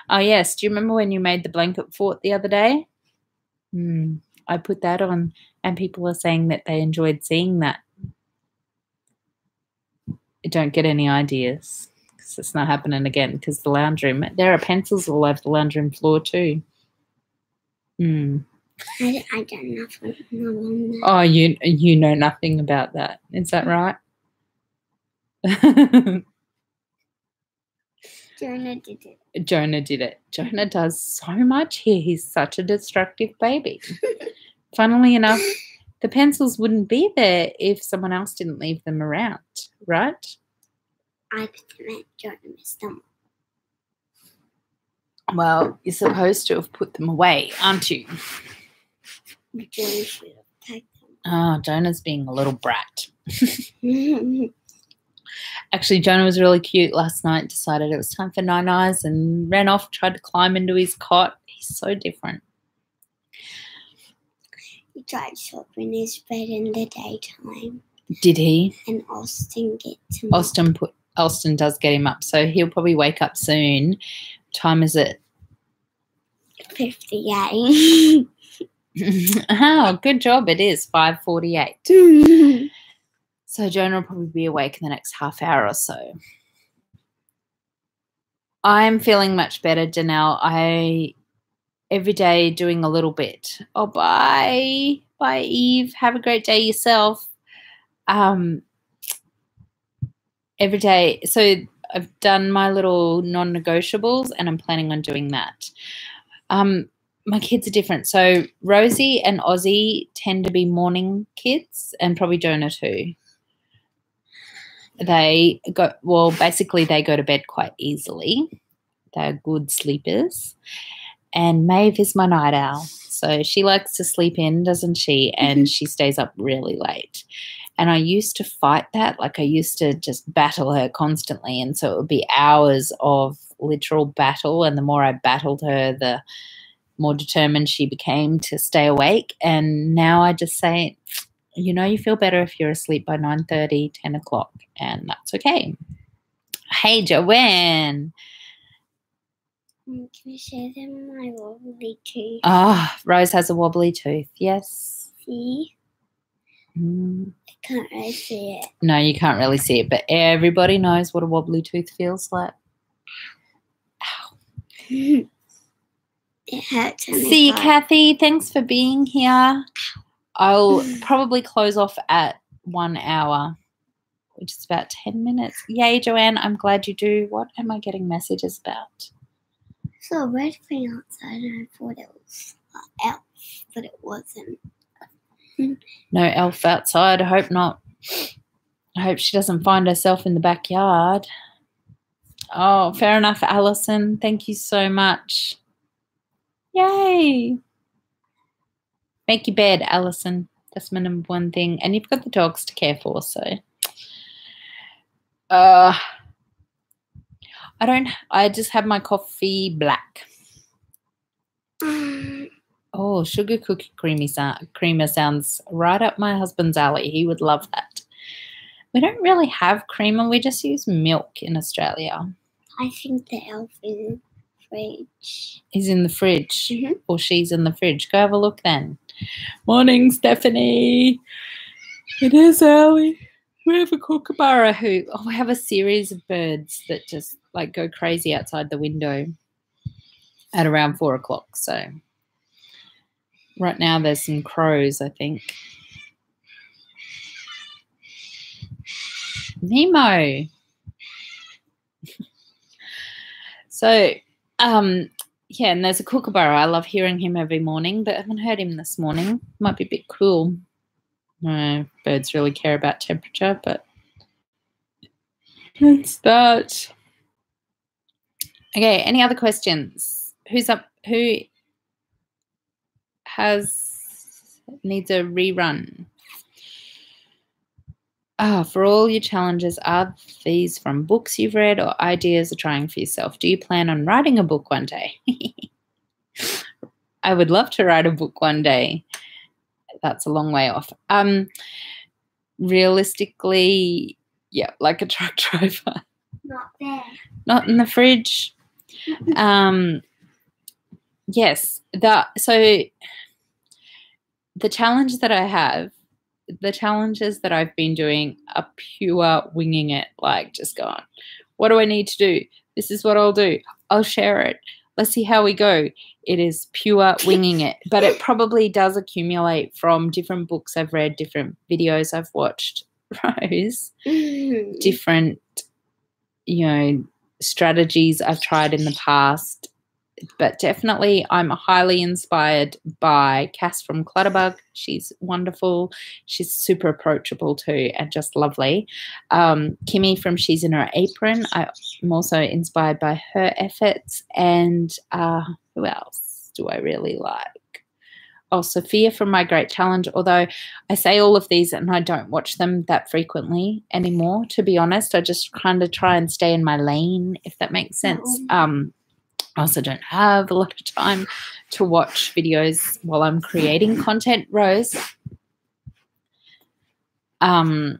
Oh, yes. Do you remember when you made the blanket fort the other day? I put that on and people are saying that they enjoyed seeing that. Don't get any ideas because it's not happening again because the lounge room, there are pencils all over the lounge room floor too. I don't know that. Oh, you know nothing about that. Is that right? Jonah did it. Jonah did it. Jonah does so much here. He's such a destructive baby. Funnily enough, the pencils wouldn't be there if someone else didn't leave them around, right? I put them in. Jonah missed them. Well, you're supposed to have put them away, aren't you? Jonah should have taken them. Oh, Jonah's being a little brat. Actually, Jonah was really cute last night, decided it was time for Nine Eyes and ran off, tried to climb into his cot. He's so different. He tried to sleep in his bed in the daytime. Did he? And Austin gets him up. Austin does get him up, so he'll probably wake up soon. What time is it? 58. Oh, good job. It is 5:48. So Jonah will probably be awake in the next half hour or so. I'm feeling much better, Janelle. Every day doing a little bit. Oh, bye. Bye, Eve. Have a great day yourself. Every day. So I've done my little non-negotiables and I'm planning on doing that. My kids are different. So Rosie and Ozzy tend to be morning kids and probably Jonah too. Basically they go to bed quite easily. They're good sleepers. And Maeve is my night owl. So she likes to sleep in, doesn't she? And she stays up really late. And I used to fight that. Like I used to just battle her constantly. And so it would be hours of literal battle. And the more I battled her, the more determined she became to stay awake. And now I just say, you feel better if you're asleep by 9:30, 10 o'clock. And that's okay. Hey, Joanne. Can you share them my wobbly tooth? Ah, Rose has a wobbly tooth. Yes. See? Mm. I can't really see it. No, you can't really see it, but everybody knows what a wobbly tooth feels like. Ow. It hurts. See you, Kathy. Thanks for being here. I'll probably close off at 1 hour, which is about 10 minutes. Yay, Joanne. I'm glad you do. What am I getting messages about? So a red thing outside, and I thought it was an elf, but it wasn't. No elf outside. I hope not. I hope she doesn't find herself in the backyard. Oh, fair enough, Alison. Thank you so much. Yay. Make your bed, Alison. That's my number one thing. And you've got the dogs to care for, so. I just have my coffee black. Oh, sugar cookie creamer sounds right up my husband's alley. He would love that. We don't really have creamer. We just use milk in Australia. I think the elf is in the fridge. He's in the fridge. Mm-hmm. Or she's in the fridge. Go have a look then. Morning, Stephanie. It is early. We have a kookaburra we have a series of birds that just like go crazy outside the window at around 4 o'clock. So right now there's some crows, I think. Nemo. So, yeah, and there's a kookaburra. I love hearing him every morning, but I haven't heard him this morning. Might be a bit cool. No, birds really care about temperature, but that's that. Okay, any other questions? Who's up? Who needs a rerun? For all your challenges, are these from books you've read or ideas you're trying for yourself? Do you plan on writing a book one day? I would love to write a book one day. That's a long way off. Realistically, yeah, like a truck driver. Not there. Not in the fridge. Yes. So the challenge that I have, the challenges that I've been doing are pure winging it, like just going, what do I need to do? This is what I'll do. I'll share it. Let's see how we go. It is pure winging it, but it probably does accumulate from different books I've read, different videos I've watched, Rose, different, strategies I've tried in the past. But definitely I'm highly inspired by Cass from Clutterbug. She's wonderful. She's super approachable too and just lovely. Kimmy from She's in Her Apron. I'm also inspired by her efforts. And who else do I really like? Oh, Sophia from My Great Challenge, although I say all of these and I don't watch them that frequently anymore, to be honest. I just kind of try and stay in my lane, if that makes sense. I also don't have a lot of time to watch videos while I'm creating content, Rose. So,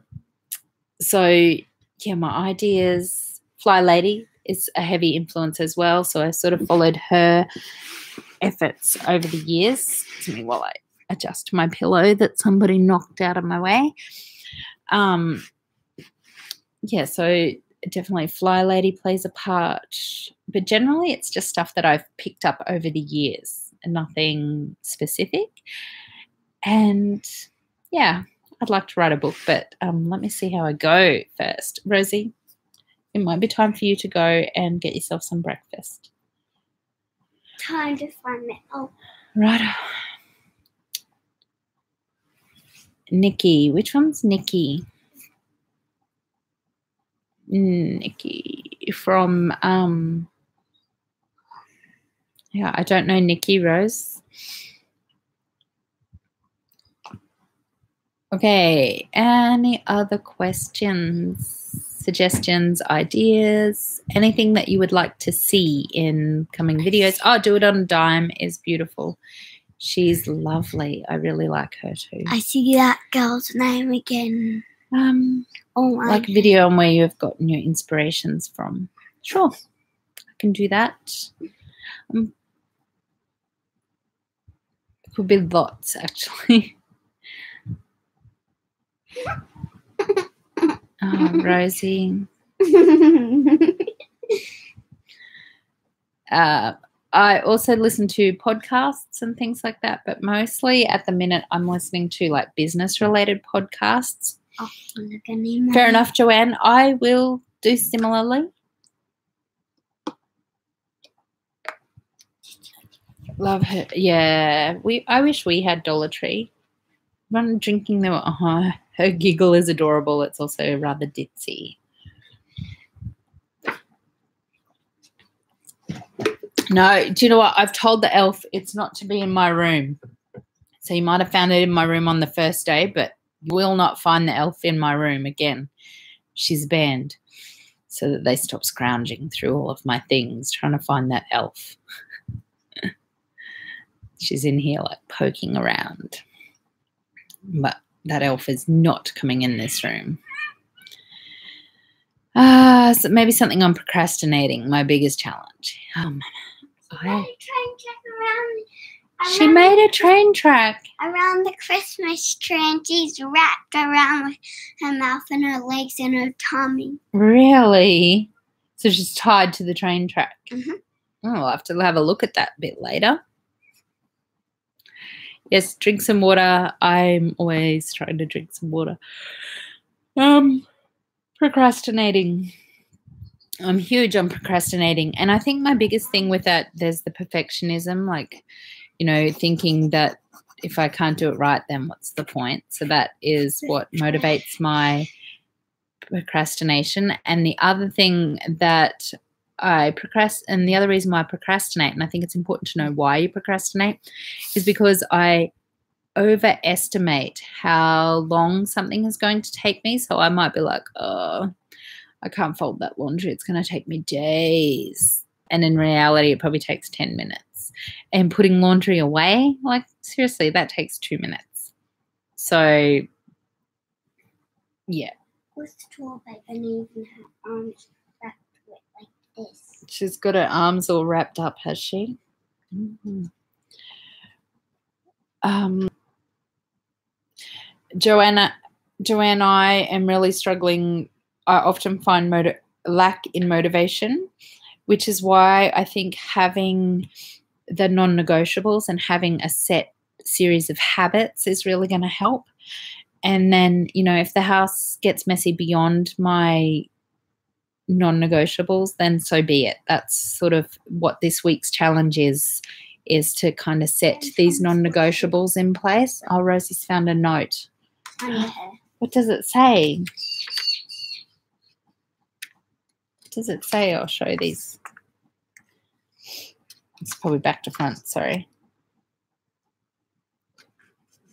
yeah, my ideas. Fly Lady is a heavy influence as well. So I sort of followed her efforts over the years. Excuse me while I adjust my pillow that somebody knocked out of my way. Yeah, so definitely Fly Lady plays a part, but generally it's just stuff that I've picked up over the years and nothing specific. And yeah, I'd like to write a book, but let me see how I go first. Rosie, it might be time for you to go and get yourself some breakfast. Time to find it. Oh, Right. Nikki, which one's Nikki? Nikki from yeah, I don't know Nikki. Rose. Okay, any other questions, suggestions, ideas, anything that you would like to see in coming videos? Oh, Do It on a Dime is beautiful. She's lovely. I really like her too. I see that girl's name again. Like a video on where you've gotten your inspirations from. Sure, I can do that. Could be lots, actually. Oh, Rosie. I also listen to podcasts and things like that, but mostly at the minute I'm listening to like business-related podcasts. Oh, look at me. Fair enough, Joanne. I will do similarly. Love her. Yeah, I wish we had Dollar Tree. Run drinking them. Her giggle is adorable. It's also rather ditzy. No, do you know what? I've told the elf it's not to be in my room. So you might have found it in my room on the first day, but you will not find the elf in my room again. She's banned so that they stop scrounging through all of my things trying to find that elf. She's in here like poking around. But that elf is not coming in this room. So maybe something on procrastinating, my biggest challenge. She made a train track. Around the Christmas tree, and she's wrapped around with her mouth and her legs and her tummy. Really? So she's tied to the train track. Mm-hmm. Oh, I'll have to have a look at that a bit later. Yes, drink some water. I'm always trying to drink some water. Procrastinating. I'm huge on procrastinating. And I think my biggest thing with that, there's the perfectionism, like, you know, thinking that if I can't do it right, then what's the point? So that is what motivates my procrastination. And the other thing that and the other reason why I procrastinate, and I think it's important to know why you procrastinate, is because I overestimate how long something is going to take me. So I might be like, oh, I can't fold that laundry. It's going to take me days. And in reality, it probably takes 10 minutes. And putting laundry away, like seriously, that takes 2 minutes. So, yeah. With the tool bag, and even her arms wrapped with like this. She's got her arms all wrapped up, has she? Mm-hmm. Joanne, I am really struggling. I often find lack in motivation, which is why I think having the non-negotiables and having a set series of habits is really going to help. And then, you know, if the house gets messy beyond my non-negotiables, then so be it. That's sort of what this week's challenge is to kind of set these non-negotiables in place. Oh, Rosie's found a note. What does it say? What does it say? I'll show you these. It's probably back to front, sorry.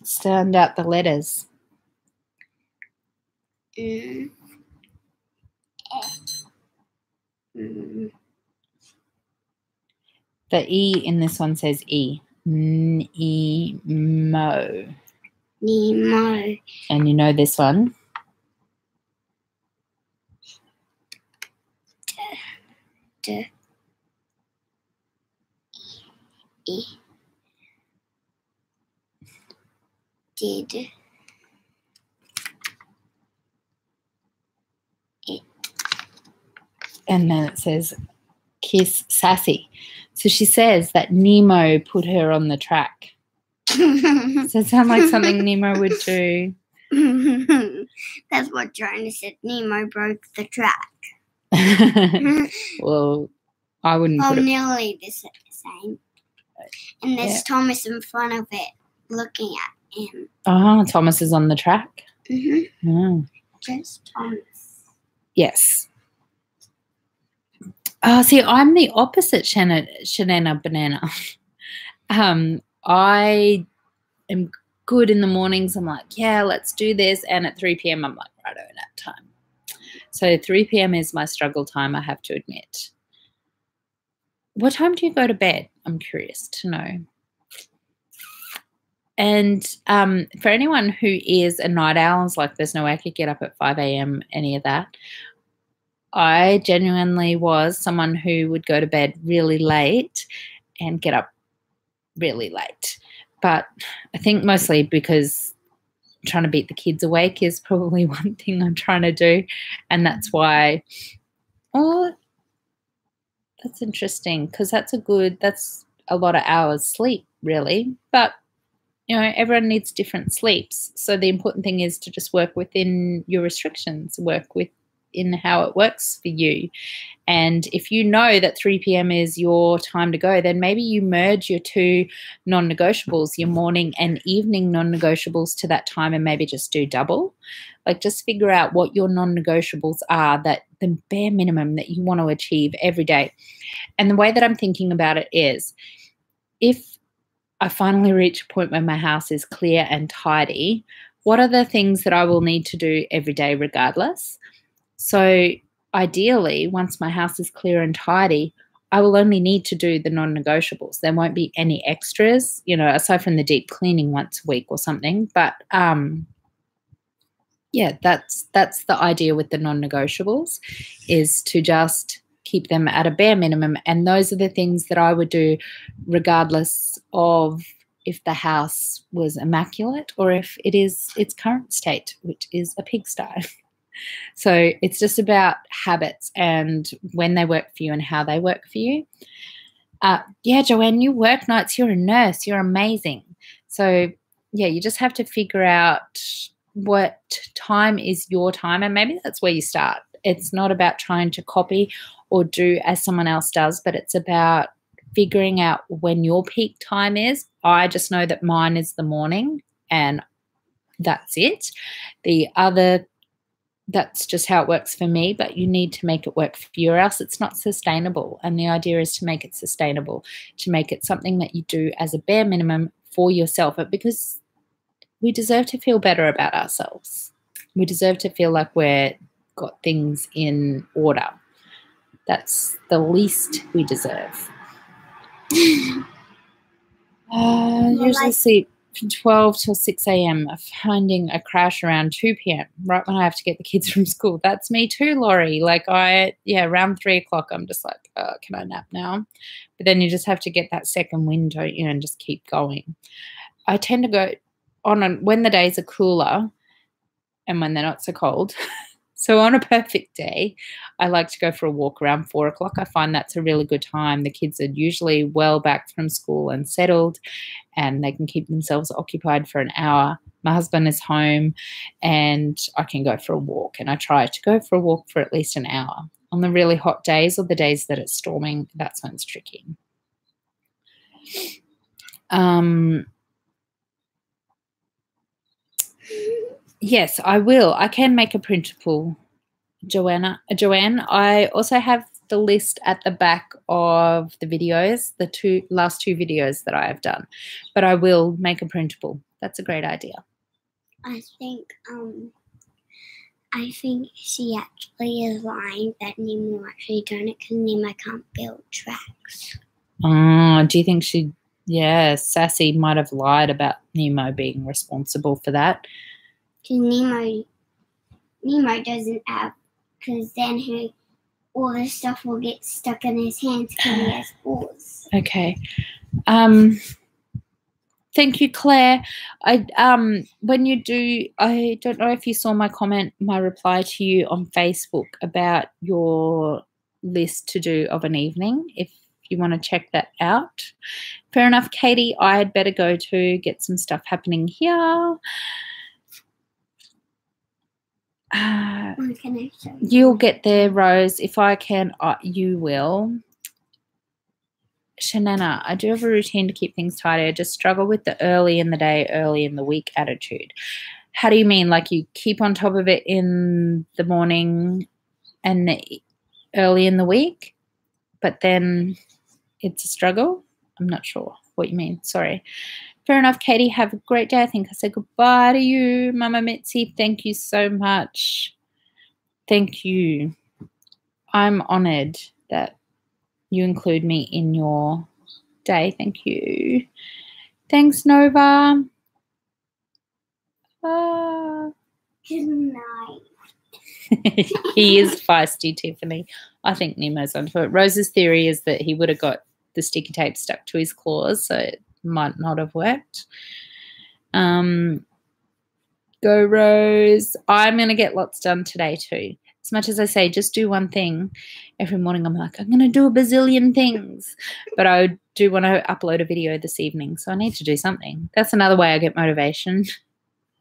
Stand out the letters. Mm. The E in this one says E. Nemo. Nemo. And you know this one? E. Did. It. And then it says kiss sassy. So she says that Nemo put her on the track. Does that sound like something Nemo would do? That's what Jonah said. Nemo broke the track. Well, I wouldn't put it. Nearly the same. And there's Thomas in front of it looking at him. Oh, Thomas is on the track? Mm-hmm. Oh. Just Thomas. Yes. See, I'm the opposite Shanana Banana. I am good in the mornings. I'm like, yeah, let's do this. And at 3 p.m., I'm like, right, I don't have time. So 3 p.m. is my struggle time, I have to admit. What time do you go to bed? I'm curious to know. And for anyone who is a night owl, is like, there's no way I could get up at 5 a.m., any of that. I genuinely was someone who would go to bed really late and get up really late. But I think mostly because trying to beat the kids awake is probably one thing I'm trying to do. And that's why, oh, that's interesting, because that's a lot of hours sleep, really. But, everyone needs different sleeps. So the important thing is to just work within your restrictions, work within how it works for you. And if you know that 3 p.m. is your time to go, then maybe you merge your two non-negotiables, your morning and evening non-negotiables, to that time, and maybe just do double. Like, just figure out what your non-negotiables are, that the bare minimum that you want to achieve every day. And the way that I'm thinking about it is, if I finally reach a point where my house is clear and tidy, what are the things that I will need to do every day regardless? So ideally, once my house is clear and tidy, I will only need to do the non-negotiables. There won't be any extras, aside from the deep cleaning once a week or something. But that's the idea with the non-negotiables, is to just keep them at a bare minimum. And those are the things that I would do regardless of if the house was immaculate or if it is its current state, which is a pigsty. So it's just about habits and when they work for you and how they work for you. Joanne, you work nights. You're a nurse. You're amazing. So, you just have to figure out what time is your time, and maybe that's where you start. It's not about trying to copy or do as someone else does, but it's about figuring out when your peak time is. I just know that mine is the morning, and that's it. That's just how it works for me, but you need to make it work for you, or else it's not sustainable. And the idea is to make it sustainable, to make it something that you do as a bare minimum for yourself, because we deserve to feel better about ourselves. We deserve to feel like we've got things in order. That's the least we deserve. Usually sleep from 12 till 6 a.m, finding a crash around 2 p.m, right when I have to get the kids from school. That's me too, Laurie. Like around 3 o'clock, I'm just like, oh, can I nap now? But then you just have to get that second wind, don't you, and just keep going. I tend to go on when the days are cooler and when they're not so cold. So on a perfect day, I like to go for a walk around 4 o'clock. I find that's a really good time. The kids are usually well back from school and settled, and they can keep themselves occupied for an hour. My husband is home, and I can go for a walk. And I try to go for a walk for at least an hour. On the really hot days or the days that it's storming, that's when it's tricky. Yes, I will. I can make a printable, Joanne. I also have the list at the back of the videos, the last two videos that I have done, but I will make a printable. That's a great idea. I think she actually is lying that Nemo actually done it because Nemo can't build tracks. Oh, do you think Sassy might have lied about Nemo being responsible for that? Nemo doesn't have, because then all the stuff will get stuck in his hands because he has paws. Okay. Thank you, Claire. When you do, I don't know if you saw my reply to you on Facebook about your list to do of an evening, if you want to check that out. Fair enough, Katie. I had better go to get some stuff happening here. You'll get there, Rose. If I can, you will. Shanana, I do have a routine to keep things tidy. I just struggle with the early in the day, early in the week attitude. How do you mean? Like you keep on top of it in the morning and early in the week, but then it's a struggle? I'm not sure what you mean. Sorry. Fair enough, Katie. Have a great day. I think I said goodbye to you, Mama Mitzi. Thank you so much. Thank you. I'm honoured that you include me in your day. Thank you. Thanks, Nova. Good night. He is feisty, Tiffany. I think Nemo's onto it. Rose's theory is that he would have got the sticky tape stuck to his claws, so it might not have worked. Go Rose. I'm going to get lots done today too. As much as I say just do one thing, every morning I'm like, I'm going to do a bazillion things. But I do want to upload a video this evening, so I need to do something. That's another way I get motivation.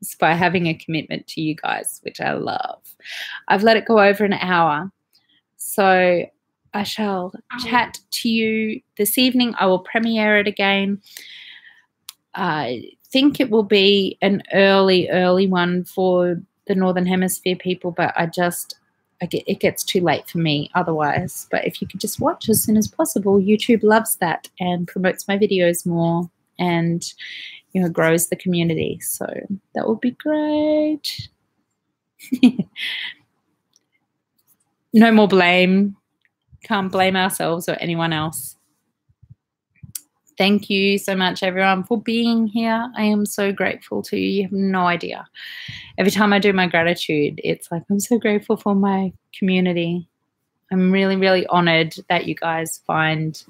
It's by having a commitment to you guys, which I love. I've let it go over an hour. So I shall chat to you this evening. I will premiere it again. I think it will be an early one for the Northern Hemisphere people, but it gets too late for me otherwise. But if you could just watch as soon as possible, YouTube loves that and promotes my videos more and, you know, grows the community. So that would be great. No more blame. Can't blame ourselves or anyone else. Thank you so much, everyone, for being here. I am so grateful to you. You have no idea. Every time I do my gratitude, it's like I'm so grateful for my community. I'm really, really honored that you guys find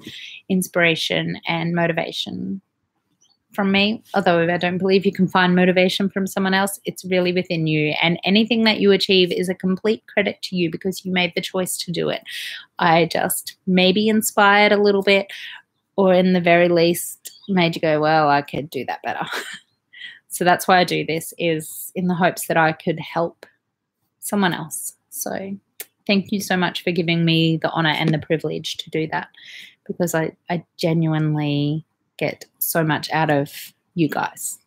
inspiration and motivation from me. Although I don't believe you can find motivation from someone else, it's really within you. And anything that you achieve is a complete credit to you because you made the choice to do it. I just maybe inspired a little bit, or in the very least made you go, well, I could do that better. So that's why I do this, is in the hopes that I could help someone else. So thank you so much for giving me the honor and the privilege to do that, because I genuinely get so much out of you guys.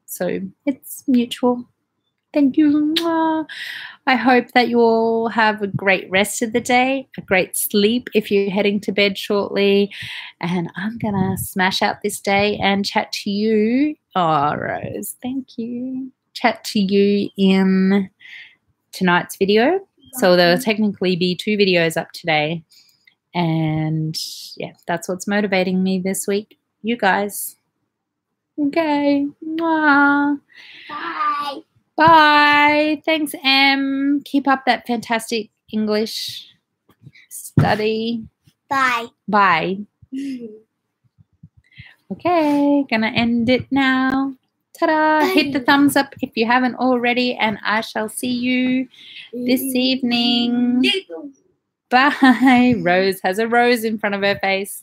So it's mutual. Thank you. I hope that you all have a great rest of the day, a great sleep if you're heading to bed shortly. And I'm going to smash out this day and chat to you. Oh, Rose, thank you. Chat to you in tonight's video. So there'll technically be 2 videos up today. And yeah, that's what's motivating me this week. You guys. Okay. Mwah. Bye. Bye. Thanks, Em. Keep up that fantastic English study. Bye. Bye. Okay, gonna end it now. Ta-da. Hit the thumbs up if you haven't already, and I shall see you this evening. Bye. Rose has a rose in front of her face.